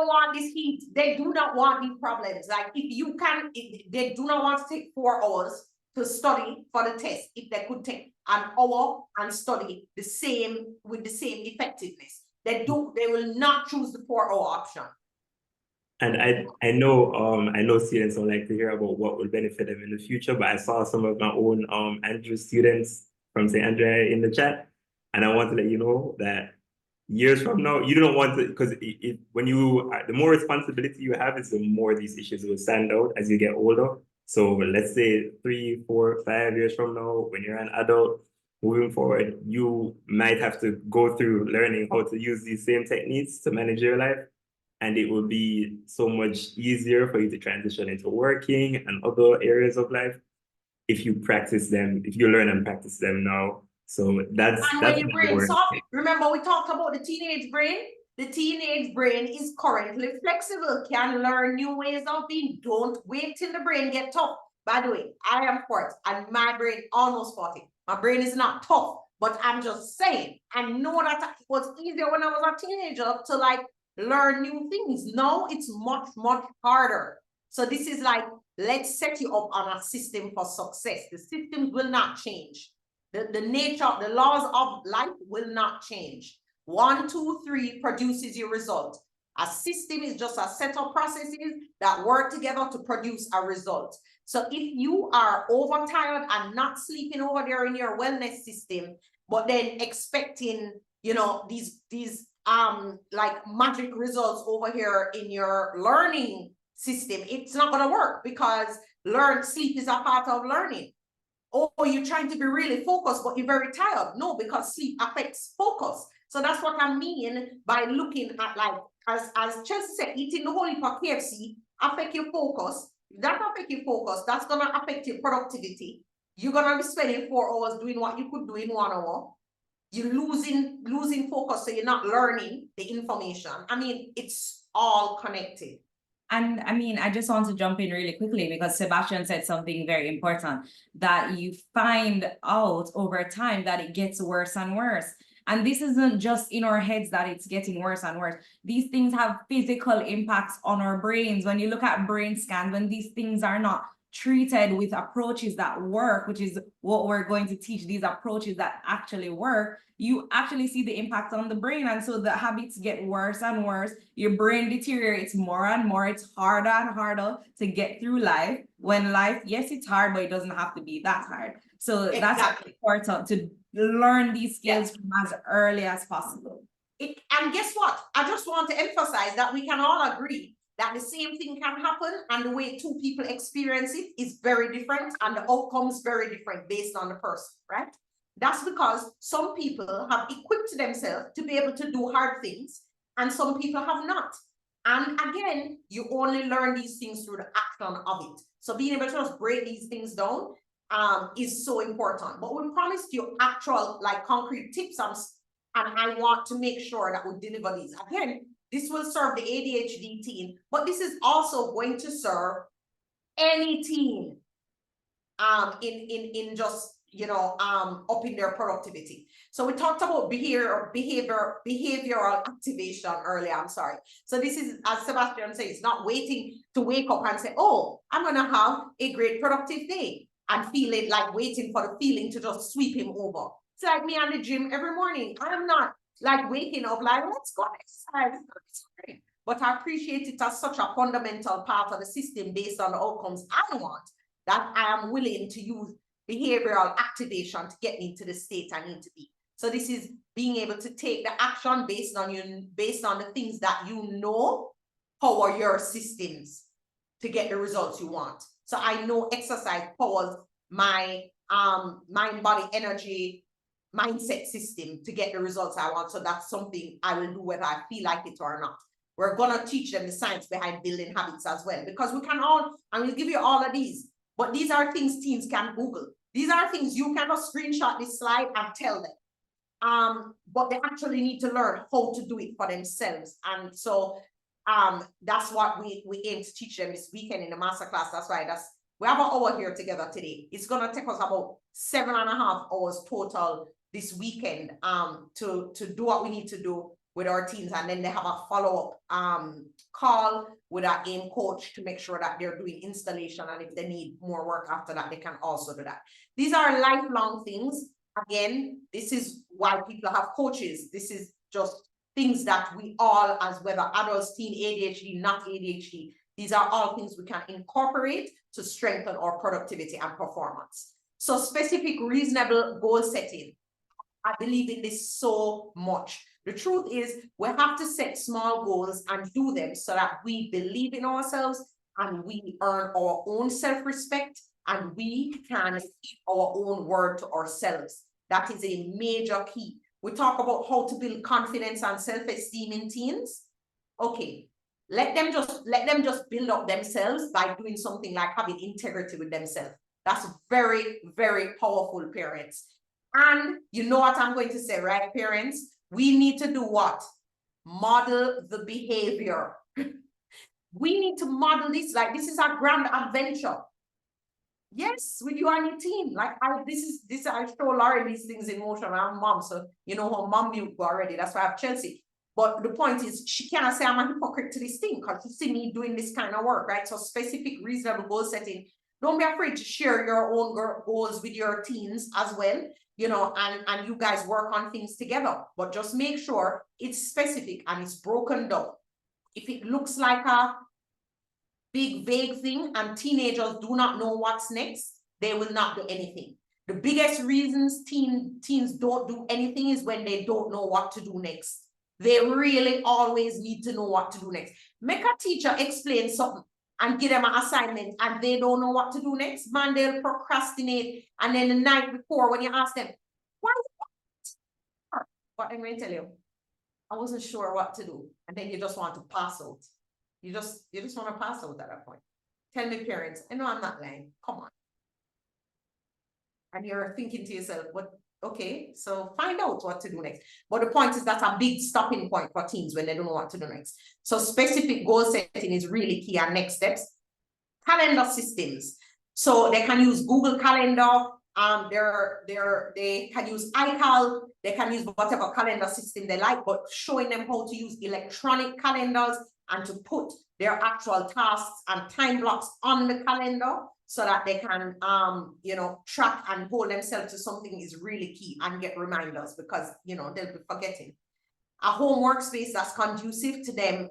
[SPEAKER 1] want this heat. They do not want these problems. Like they do not want to take 4 hours to study for the test. If they could take an hour and study with the same effectiveness, they will not choose the 4-hour option.
[SPEAKER 3] And I know students don't like to hear about what will benefit them in the future, but I saw some of my own Andrew students from St. Andrea in the chat, and I want to let you know that years from now, you don't want to, because when the more responsibility you have, is the more these issues will stand out as you get older. So let's say 3, 4, 5 years from now, when you're an adult, moving forward, you might have to go through learning how to use these same techniques to manage your life. And it will be so much easier for you to transition into working and other areas of life if you practice them, if you learn and practice them now. So that's
[SPEAKER 1] when your brain soft, remember we talked about the teenage brain? The teenage brain is currently flexible, can learn new ways of being. Don't wait till the brain get tough. By the way, I am 40 and my brain almost 40. My brain is not tough, but I'm just saying, I know that it was easier when I was a teenager to like learn new things. Now it's much, much harder. So this is like, let's set you up on a system for success. The systems will not change. The nature, the laws of life will not change. 1, 2, 3 produces your result. A system is just a set of processes that work together to produce a result. So if you are overtired and not sleeping over there in your wellness system, but then expecting, these like magic results over here in your learning system, it's not going to work, because sleep is a part of learning. Oh, you're trying to be really focused, but you're very tired. No, because sleep affects focus. So that's what I mean by looking at, like, as Chelsea said, eating the whole heap of KFC affect your focus. If that affect your focus, that's gonna affect your productivity. You're gonna be spending 4 hours doing what you could do in 1 hour. You're losing focus, so you're not learning the information. I mean, it's all connected.
[SPEAKER 2] And I mean, I just want to jump in really quickly because Sebastian said something very important, that you find out over time that it gets worse and worse. And this isn't just in our heads that it's getting worse and worse. These things have physical impacts on our brains. When you look at brain scans, when these things are not treated with approaches that work, which is what we're going to teach, these approaches that actually work, you actually see the impact on the brain. And so the habits get worse and worse. Your brain deteriorates more and more. It's harder and harder to get through life. When life, yes, it's hard, but it doesn't have to be that hard. So that's important to learn these skills from as early as possible.
[SPEAKER 1] And guess what? I just want to emphasize that we can all agree that the same thing can happen, and the way two people experience it is very different, and the outcomes very different based on the person, right? That's because some people have equipped themselves to be able to do hard things, and some people have not. And again, you only learn these things through the action of it. So being able to just break these things down is so important. But we promised you actual, like, concrete tips, and I want to make sure that we deliver these. Again, this will serve the ADHD teen, but this is also going to serve any teen in just, you know, upping their productivity. So we talked about behavioral activation earlier, I'm sorry. So this is, as Sebastian says, not waiting to wake up and say, oh, I'm gonna have a great productive day, and feel it, like waiting for the feeling to just sweep him over. It's like me at the gym every morning. I'm not like waking up like, let's go exercise. But I appreciate it as such a fundamental part of the system based on the outcomes I want, that I am willing to use behavioral activation to get me to the state I need to be. So this is being able to take the action based on the things that you know power your systems to get the results you want. So I know exercise powers my mind, body, energy, mindset system to get the results I want. So that's something I will do whether I feel like it or not. We're gonna teach them the science behind building habits as well, because we can all, and we'll give you all of these, but these are things teens can Google. These are things you cannot screenshot this slide and tell them. But they actually need to learn how to do it for themselves. And so that's what we aim to teach them this weekend in the masterclass. That's why we have an hour here together today. It's gonna take us about 7.5 hours total this weekend to do what we need to do with our teams, and then they have a follow-up call with our AIM coach to make sure that they're doing installation, and if they need more work after that, they can also do that. These are lifelong things. Again, this is why people have coaches. This is just things that we all, as whether adults, teen, ADHD, not ADHD, these are all things we can incorporate to strengthen our productivity and performance. So specific, reasonable goal setting. I believe in this so much. The truth is, we have to set small goals and do them so that we believe in ourselves and we earn our own self-respect, and we can keep our own word to ourselves. That is a major key. We talk about how to build confidence and self-esteem in teens. Okay, let them just build up themselves by doing something like having integrity with themselves. That's very, very powerful, parents. And you know what I'm going to say, right, parents? We need to do what? Model the behavior. We need to model this, like this is a grand adventure. Yes, with you and your team. Like I show Laurie these things in motion. I'm mom, so you know how mom you already. That's why I have Chelsea. But the point is, she cannot say I'm a hypocrite to this thing because you see me doing this kind of work, right? So specific, reasonable goal setting. Don't be afraid to share your own goals with your teens as well, you know, and you guys work on things together. But just make sure it's specific and it's broken down. If it looks like a big vague thing and teenagers do not know what's next, they will not do anything. The biggest reasons teens don't do anything is when they don't know what to do next. They really always need to know what to do next. Make a teacher explain something and give them an assignment and they don't know what to do next, man, they'll procrastinate. And then the night before, when you ask them, why? What I'm going to tell you, I wasn't sure what to do. And then you just want to pass out. You just want to pass out at that point. Tell me, parents, I know I'm not lying. Come on. And you're thinking to yourself, but okay, so find out what to do next. But the point is that's a big stopping point for teens when they don't know what to do next. So specific goal setting is really key. And next steps, calendar systems. So they can use Google Calendar. They can use iCal. They can use whatever calendar system they like, but showing them how to use electronic calendars and to put their actual tasks and time blocks on the calendar so that they can, you know, track and hold themselves to something is really key, and get reminders, because, you know, they'll be forgetting. A home workspace that's conducive to them,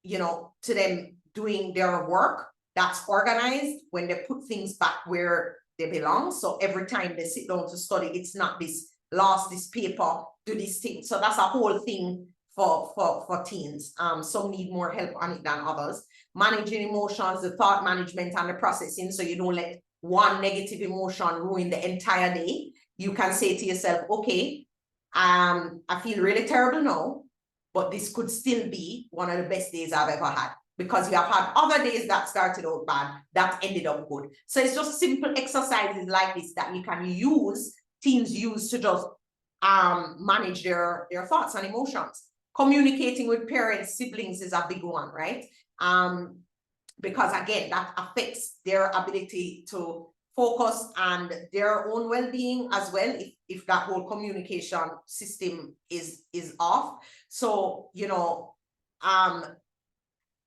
[SPEAKER 1] you know, to them doing their work, that's organized when they put things back where they belong. So every time they sit down to study, it's not this lost this paper, do this thing. So that's a whole thing for teens. Some need more help on it than others. Managing emotions, the thought management and the processing, so you don't let one negative emotion ruin the entire day. You can say to yourself, okay, I feel really terrible now, but this could still be one of the best days I've ever had, because you have had other days that started out bad that ended up good. So it's just simple exercises like this that you can use, teens use to just manage their thoughts and emotions. Communicating with parents, siblings is a big one, right? Because again, that affects their ability to focus and their own well-being as well, if that whole communication system is off. So, you know,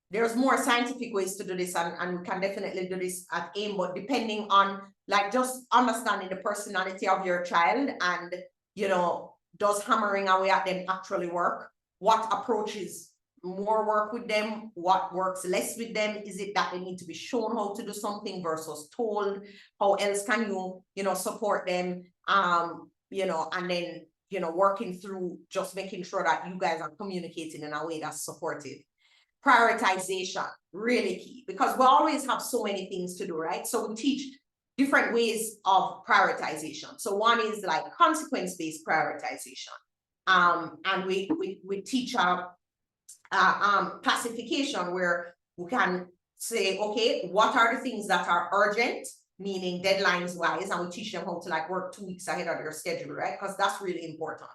[SPEAKER 1] there's more scientific ways to do this, and we can definitely do this at AIM, but depending on, like, just understanding the personality of your child, and, you know, does hammering away at them actually work? What approaches more work with them? What works less with them? Is it that they need to be shown how to do something versus told? How else can you, you know, support them? You know, and then, you know, working through just making sure that you guys are communicating in a way that's supportive. Prioritization, really key, because we always have so many things to do, right? So we teach different ways of prioritization. So one is like consequence-based prioritization. And we teach our classification, where we can say, okay, what are the things that are urgent, meaning deadlines wise, and we teach them how to like work 2 weeks ahead of their schedule, right? Because that's really important.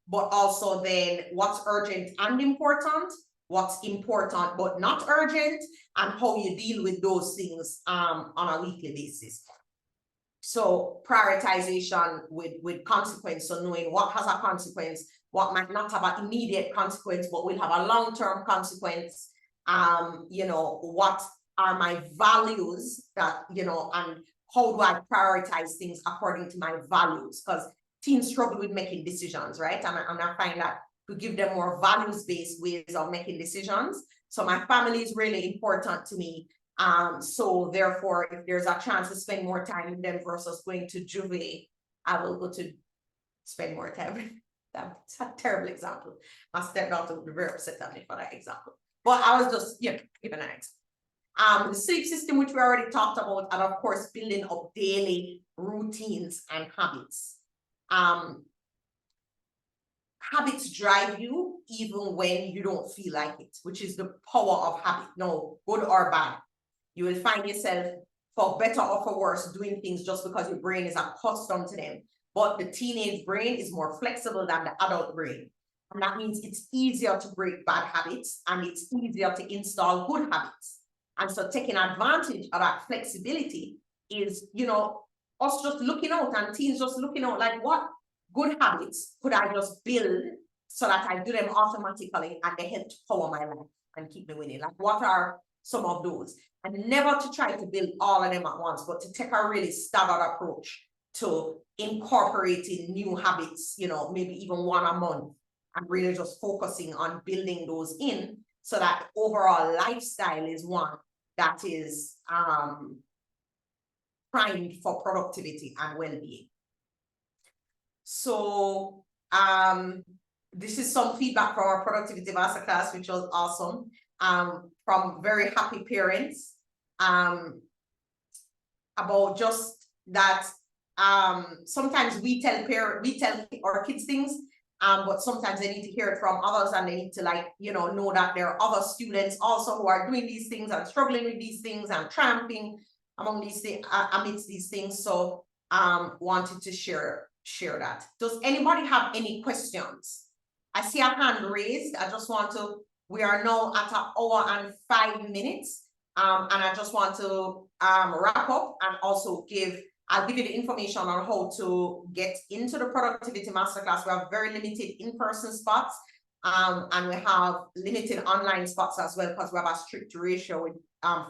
[SPEAKER 1] But also then what's urgent and important, what's important but not urgent, and how you deal with those things on a weekly basis. So prioritization with consequence, so knowing what has a consequence, what might not have an immediate consequence, but will have a long-term consequence. You know, what are my values that, you know, and how do I prioritize things according to my values? Because teens struggle with making decisions, right? And I find that to give them more values-based ways of making decisions. So my family is really important to me. So therefore, if there's a chance to spend more time with them versus going to Juve, I will go to spend more time with them. That's a terrible example. My stepdaughter would be very upset at me for that example. But I was just, you know, giving an example. The sleep system, which we already talked about, and of course, building up daily routines and habits. Habits drive you even when you don't feel like it, which is the power of habit, no, good or bad. You will find yourself, for better or for worse, doing things just because your brain is accustomed to them. But the teenage brain is more flexible than the adult brain. And that means it's easier to break bad habits, and it's easier to install good habits. And so taking advantage of that flexibility is, you know, us just looking out, and teens just looking out, like, what good habits could I just build so that I do them automatically and they help to power my life and keep me winning? Like, what are some of those? And never to try to build all of them at once, but to take a really staggered approach to incorporating new habits, you know, maybe even one a month, and really just focusing on building those in, so that overall lifestyle is one that is primed for productivity and well-being. So this is some feedback from our productivity masterclass, which was awesome, from very happy parents, about just that sometimes we tell our kids things, but sometimes they need to hear it from others, and they need to, like, you know that there are other students also who are doing these things and struggling with these things and tramping among these things, amidst these things. So wanted to share that. Does anybody have any questions? I see a hand raised. I just want to, we are now at 1 hour and 5 minutes. And I just want to wrap up, and also I'll give you the information on how to get into the productivity masterclass. We have very limited in-person spots. And we have limited online spots as well, because we have a strict ratio with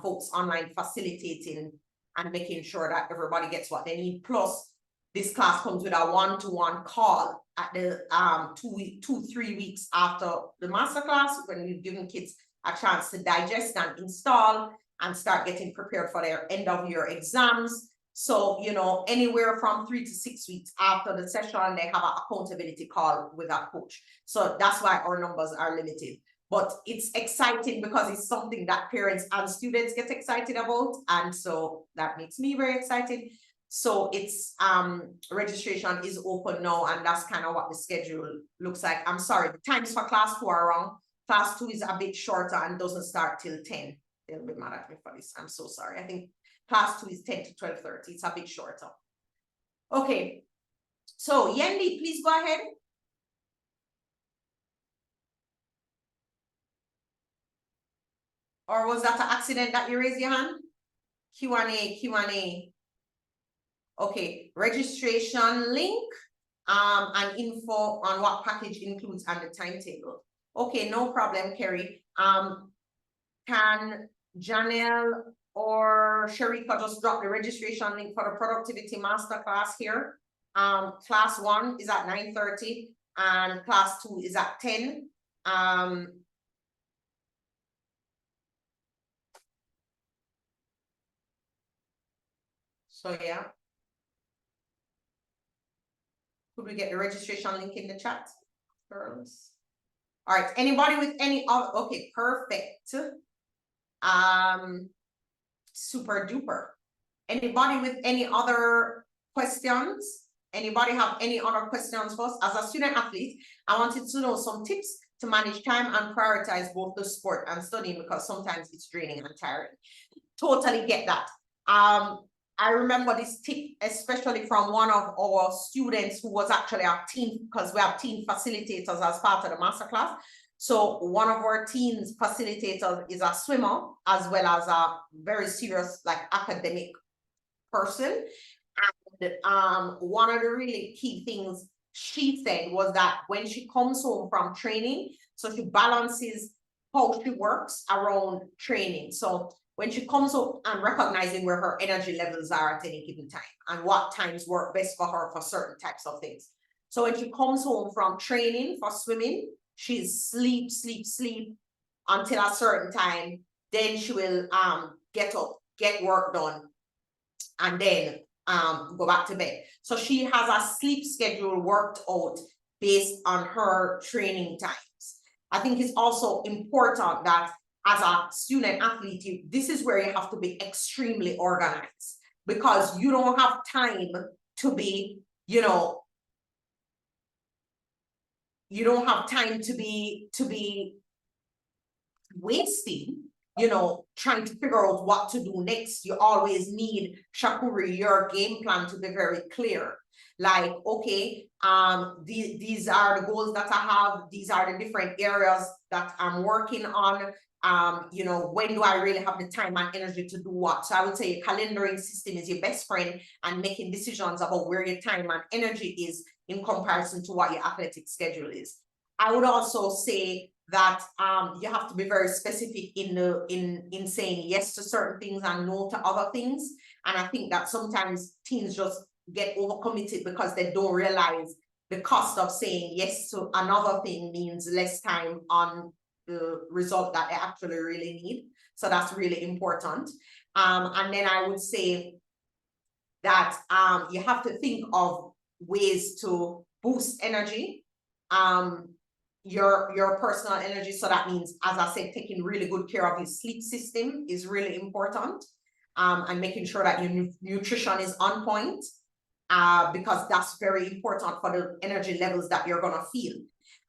[SPEAKER 1] folks online facilitating and making sure that everybody gets what they need. Plus, this class comes with a one-to-one call at the 2-3 weeks after the master class, when we've given kids a chance to digest and install and start getting prepared for their end of year exams. So, you know, anywhere from 3 to 6 weeks after the session, they have an accountability call with a coach. So that's why our numbers are limited. But it's exciting because it's something that parents and students get excited about. And so that makes me very excited. So it's registration is open now, and that's kind of what the schedule looks like. I'm sorry, the times for class 2 are wrong. Class 2 is a bit shorter and doesn't start till 10. They'll be mad at me for this. I'm so sorry. I think class 2 is 10 to 12:30. It's a bit shorter. Okay. So Yendi, please go ahead. Or was that an accident that you raised your hand? Q&A. Okay, registration link and info on what package includes and the timetable. Okay, no problem, Kerry. Can Janelle or Sharika just drop the registration link for the productivity masterclass here? Class 1 is at 9:30 and class 2 is at 10. So yeah. Could we get the registration link in the chat, girls? All right, anybody with any other, okay, perfect. Super duper. Anybody with any other questions? Anybody have any other questions for us? As a student athlete, I wanted to know some tips to manage time and prioritize both the sport and studying, because sometimes it's draining and tiring. Totally get that. I remember this tip, especially from one of our students who was actually our team, because we have team facilitators as part of the masterclass. So one of our team's facilitators is a swimmer, as well as a very serious, like, academic person. And one of the really key things she said was that when she comes home from training, so she balances how she works around training. So when she comes up and recognizing where her energy levels are at any given time and what times work best for her for certain types of things. So when she comes home from training for swimming, she's sleep until a certain time. Then she will get up, get work done, and then go back to bed. So she has a sleep schedule worked out based on her training times. I think it's also important that as a student athlete, this is where you have to be extremely organized, because you don't have time to be, you don't have time to be wasting, trying to figure out what to do next. You always need, Shakuri, your game plan to be very clear. Like, okay, these are the goals that I have. These are the different areas that I'm working on. When do I really have the time and energy to do what? So I would say a calendaring system is your best friend, and making decisions about where your time and energy is in comparison to what your athletic schedule is. I would also say that you have to be very specific in saying yes to certain things and no to other things. And I think that sometimes teens just get overcommitted because they don't realize the cost of saying yes to another thing means less time on the result that they actually really need. So that's really important. And then I would say that you have to think of ways to boost energy, your personal energy. So that means, as I said, taking really good care of your sleep system is really important, and making sure that your nutrition is on point, because that's very important for the energy levels that you're gonna feel.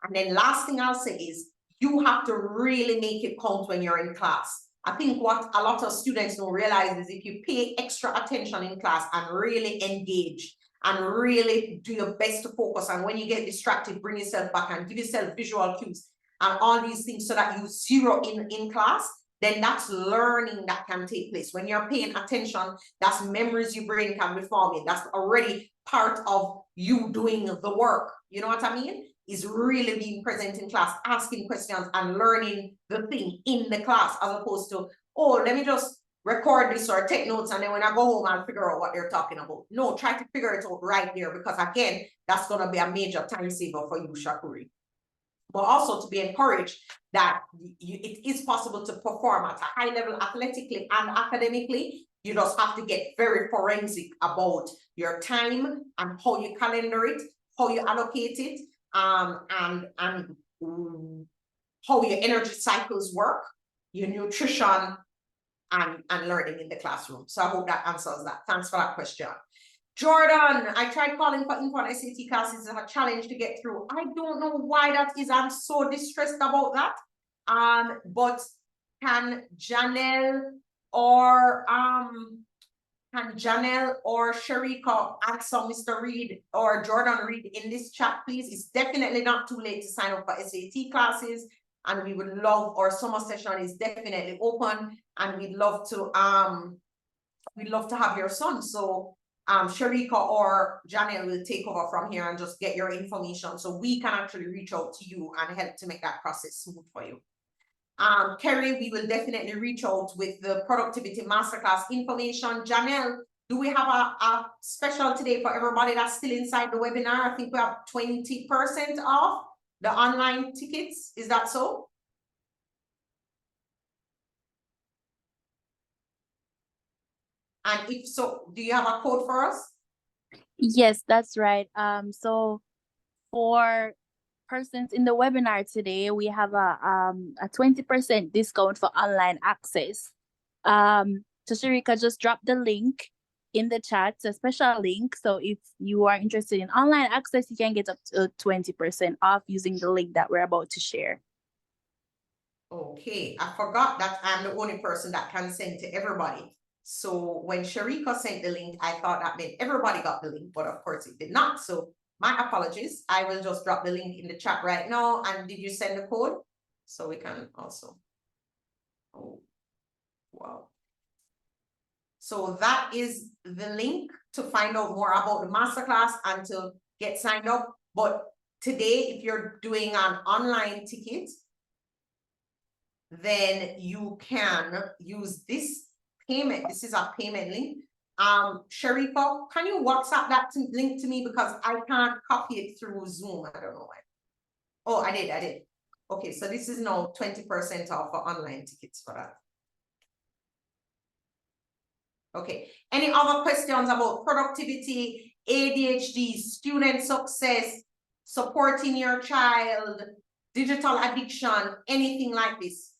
[SPEAKER 1] And then last thing I'll say is, you have to really make it count when you're in class. I think what a lot of students don't realize is if you pay extra attention in class and really engage and really do your best to focus, and when you get distracted, bring yourself back and give yourself visual cues and all these things so that you zero in class, then that's learning that can take place. When you're paying attention, that's memories your brain can be forming. That's already part of you doing the work. you know what I mean? Is really being present in class, asking questions and learning the thing in the class, as opposed to, oh, let me just record this or take notes, and then when I go home, I'll figure out what they're talking about. No, try to figure it out right there, because again, that's going to be a major time saver for you, Shakuri. But also to be encouraged that it is possible to perform at a high level athletically and academically. You just have to get very forensic about your time and how you calendar it, how you allocate it, and how your energy cycles work, your nutrition, and learning in the classroom. So I hope that answers that. Thanks for that question. Jordan, I tried calling for info on SAT classes. It's a challenge to get through. I don't know why that is. I'm so distressed about that. But can Janelle or Sharika answer Mr. Reed or Jordan Reed in this chat, please? It's definitely not too late to sign up for SAT classes, and we would love, our summer session is definitely open, and we'd love to have your son. So Sharika or Janelle will take over from here and just get your information so we can actually reach out to you and help to make that process smooth for you. Kerry, we will definitely reach out with the productivity masterclass information. Janelle, do we have a special today for everybody that's still inside the webinar? I think we have 20% off the online tickets. Is that so? And if so, do you have a code for us?
[SPEAKER 4] Yes, that's right. So for persons in the webinar today, we have a 20% discount for online access. So Sharika just dropped the link in the chat, a special link. So if you are interested in online access, you can get up to 20% off using the link that we're about to share.
[SPEAKER 1] Okay, I forgot that I'm the only person that can send to everybody. So when Sharika sent the link, I thought that meant everybody got the link, but of course it did not. So my apologies. I will just drop the link in the chat right now. And did you send the code? So we can also, oh, wow. So that is the link to find out more about the masterclass and to get signed up. But today, if you're doing an online ticket, then you can use this payment. This is a payment link. Sharika, can you WhatsApp that link to me, because I can't copy it through Zoom. I don't know why. Oh, I did. Okay, so this is now 20% off for online tickets for that. Okay, any other questions about productivity, ADHD, student success, supporting your child, digital addiction, anything like this?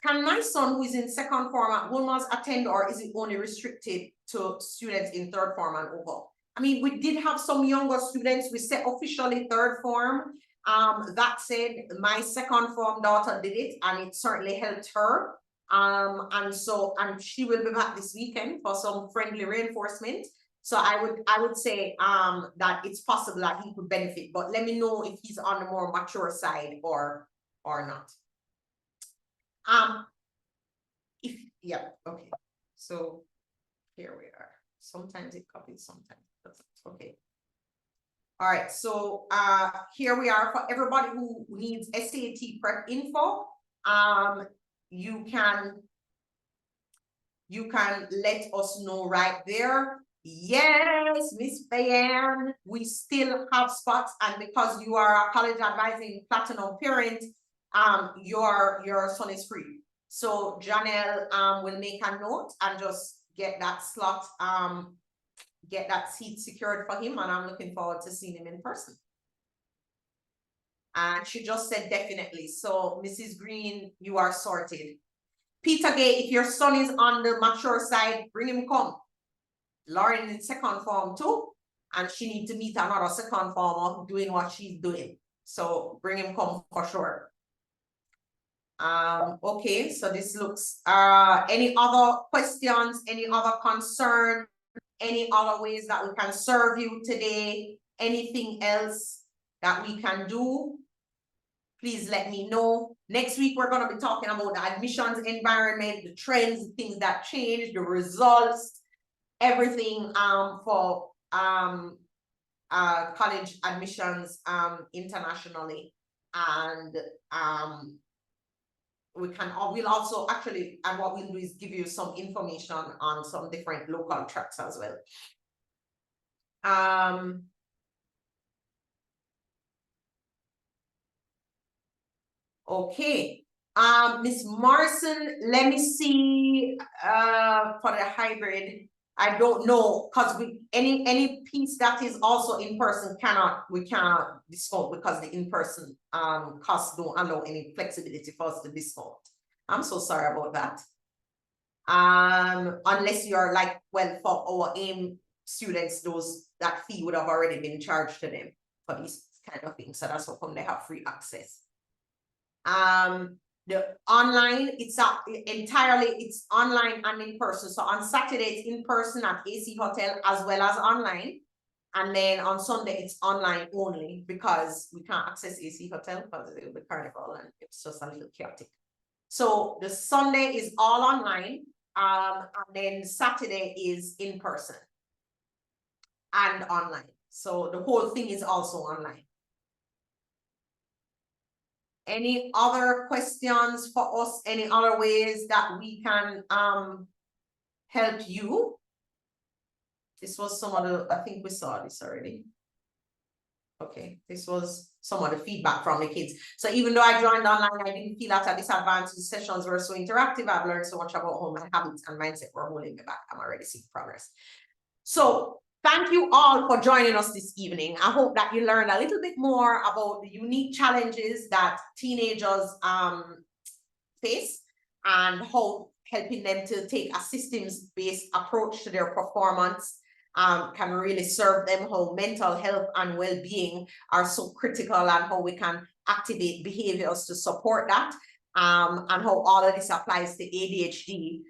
[SPEAKER 1] Can my son, who is in second form at Wilmers, attend, or is it only restricted to students in third form and over? I mean, we did have some younger students. We said officially third form. That said, my second form daughter did it, and it certainly helped her. And she will be back this weekend for some friendly reinforcement. So I would say that it's possible that he could benefit, but let me know if he's on the more mature side or not. Okay. So here we are. Sometimes it copies, sometimes it doesn't. Okay. All right. So here we are for everybody who needs SAT prep info. You can let us know right there. Yes, Miss Bayan, we still have spots, and because you are a college advising platinum parent, your son is free. So Janelle will make a note and just get that slot, get that seat secured for him, and I'm looking forward to seeing him in person. And she just said definitely. So Mrs. Green, you are sorted. Peter Gay, if your son is on the mature side, bring him come. Lauren in second form too, and she needs to meet another second form of doing what she's doing. So bring him come for sure. Okay, so this looks, any other questions, any other concern, any other ways that we can serve you today, anything else that we can do? Please let me know. Next week, we're going to be talking about the admissions environment, the trends, the things that change, the results, everything for college admissions internationally, and we'll also actually, and what we'll do is give you some information on some different local tracks as well. Okay, Miss Morrison, let me see for the hybrid. I don't know, because any piece that is also in person we cannot discount, because the in-person costs don't allow any flexibility for us to discount. I'm so sorry about that. Unless you're like, well, for our AIM students, that fee would have already been charged to them for these kind of things. So that's how come they have free access. The online, it's online and in person. So on Saturday it's in person at AC Hotel as well as online, and then on Sunday it's online only, because we can't access AC Hotel because it will be carnival and it's just a little chaotic. So the Sunday is all online, and then Saturday is in person and online. So the whole thing is also online. Any other questions for us? Any other ways that we can help you? This was some of the, I think we saw this already. Okay, this was some of the feedback from the kids. So even though I joined online, I didn't feel at a disadvantage. Sessions were so interactive. I've learned so much about how my habits and mindset were holding me back. I'm already seeing progress. So thank you all for joining us this evening. I hope that you learned a little bit more about the unique challenges that teenagers face, and how helping them to take a systems-based approach to their performance can really serve them, how mental health and well-being are so critical, and how we can activate behaviors to support that, and how all of this applies to ADHD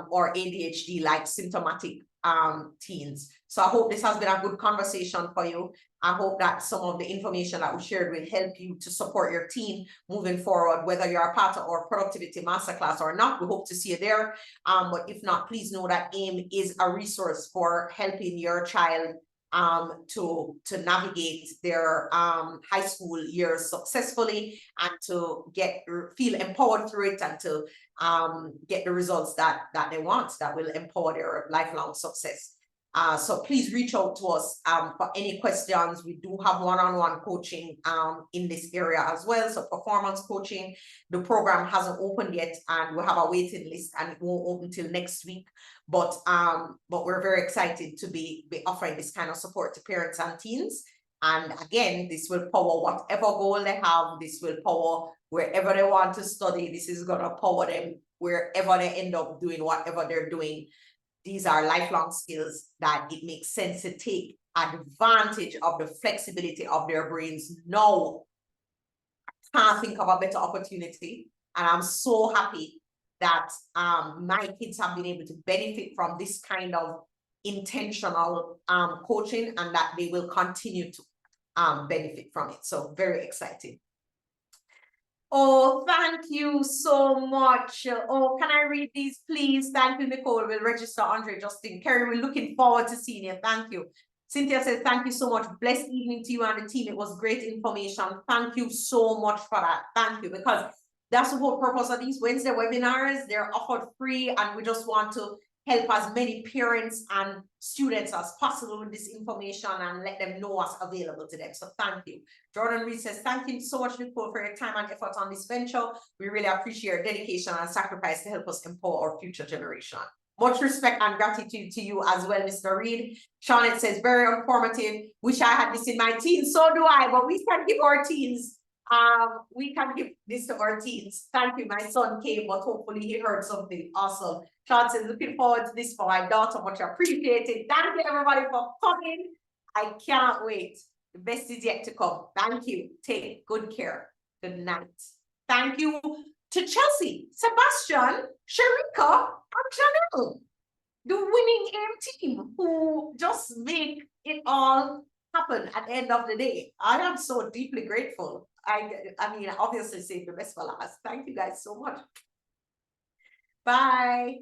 [SPEAKER 1] or ADHD-like symptomatic teens. So I hope this has been a good conversation for you. I hope that some of the information that we shared will help you to support your teen moving forward, whether you're a part of our productivity masterclass or not. We hope to see you there. But if not, please know that AIM is a resource for helping your child to navigate their high school years successfully, and to feel empowered through it, and to get the results that they want, that will empower their lifelong success. So please reach out to us for any questions. We do have one-on-one coaching in this area as well. So performance coaching, the program hasn't opened yet, and we have a waiting list, and it won't open till next week. But we're very excited to be offering this kind of support to parents and teens. And again, this will power whatever goal they have. This will power wherever they want to study. This is going to power them wherever they end up doing whatever they're doing. These are lifelong skills that it makes sense to take advantage of the flexibility of their brains now. I can't think of a better opportunity. And I'm so happy that my kids have been able to benefit from this kind of intentional coaching, and that they will continue to benefit from it. So very excited. Oh, thank you so much. Oh, can I read these, please? Thank you, Nicole. We'll register Andre, Justin, Kerry. We're looking forward to seeing you. Thank you. Cynthia says, thank you so much. Blessed evening to you and the team. It was great information. Thank you so much for that. Thank you, because that's the whole purpose of these Wednesday webinars. They're offered free, and we just want to help as many parents and students as possible with this information and let them know what's available to them. So thank you. Jordan Reed says, thank you so much, Nicole, for your time and effort on this venture. We really appreciate your dedication and sacrifice to help us empower our future generation. Much respect and gratitude to you as well, Mr. Reed. Shawnette says, very informative. Wish I had this in my teens. So do I, but we can give our teens, we can give this to our teens. Thank you. My son came, but hopefully he heard something awesome. Sean says, looking forward to this for my daughter. Much appreciated. Thank you, everybody, for coming. I cannot wait. The best is yet to come. Thank you. Take good care. Good night. Thank you to Chelsea, Sebastian, Sharika, and Janelle, the winning AIM team, who just make it all happen at the end of the day. I am so deeply grateful. I mean, obviously save the best for last. Thank you guys so much. Bye.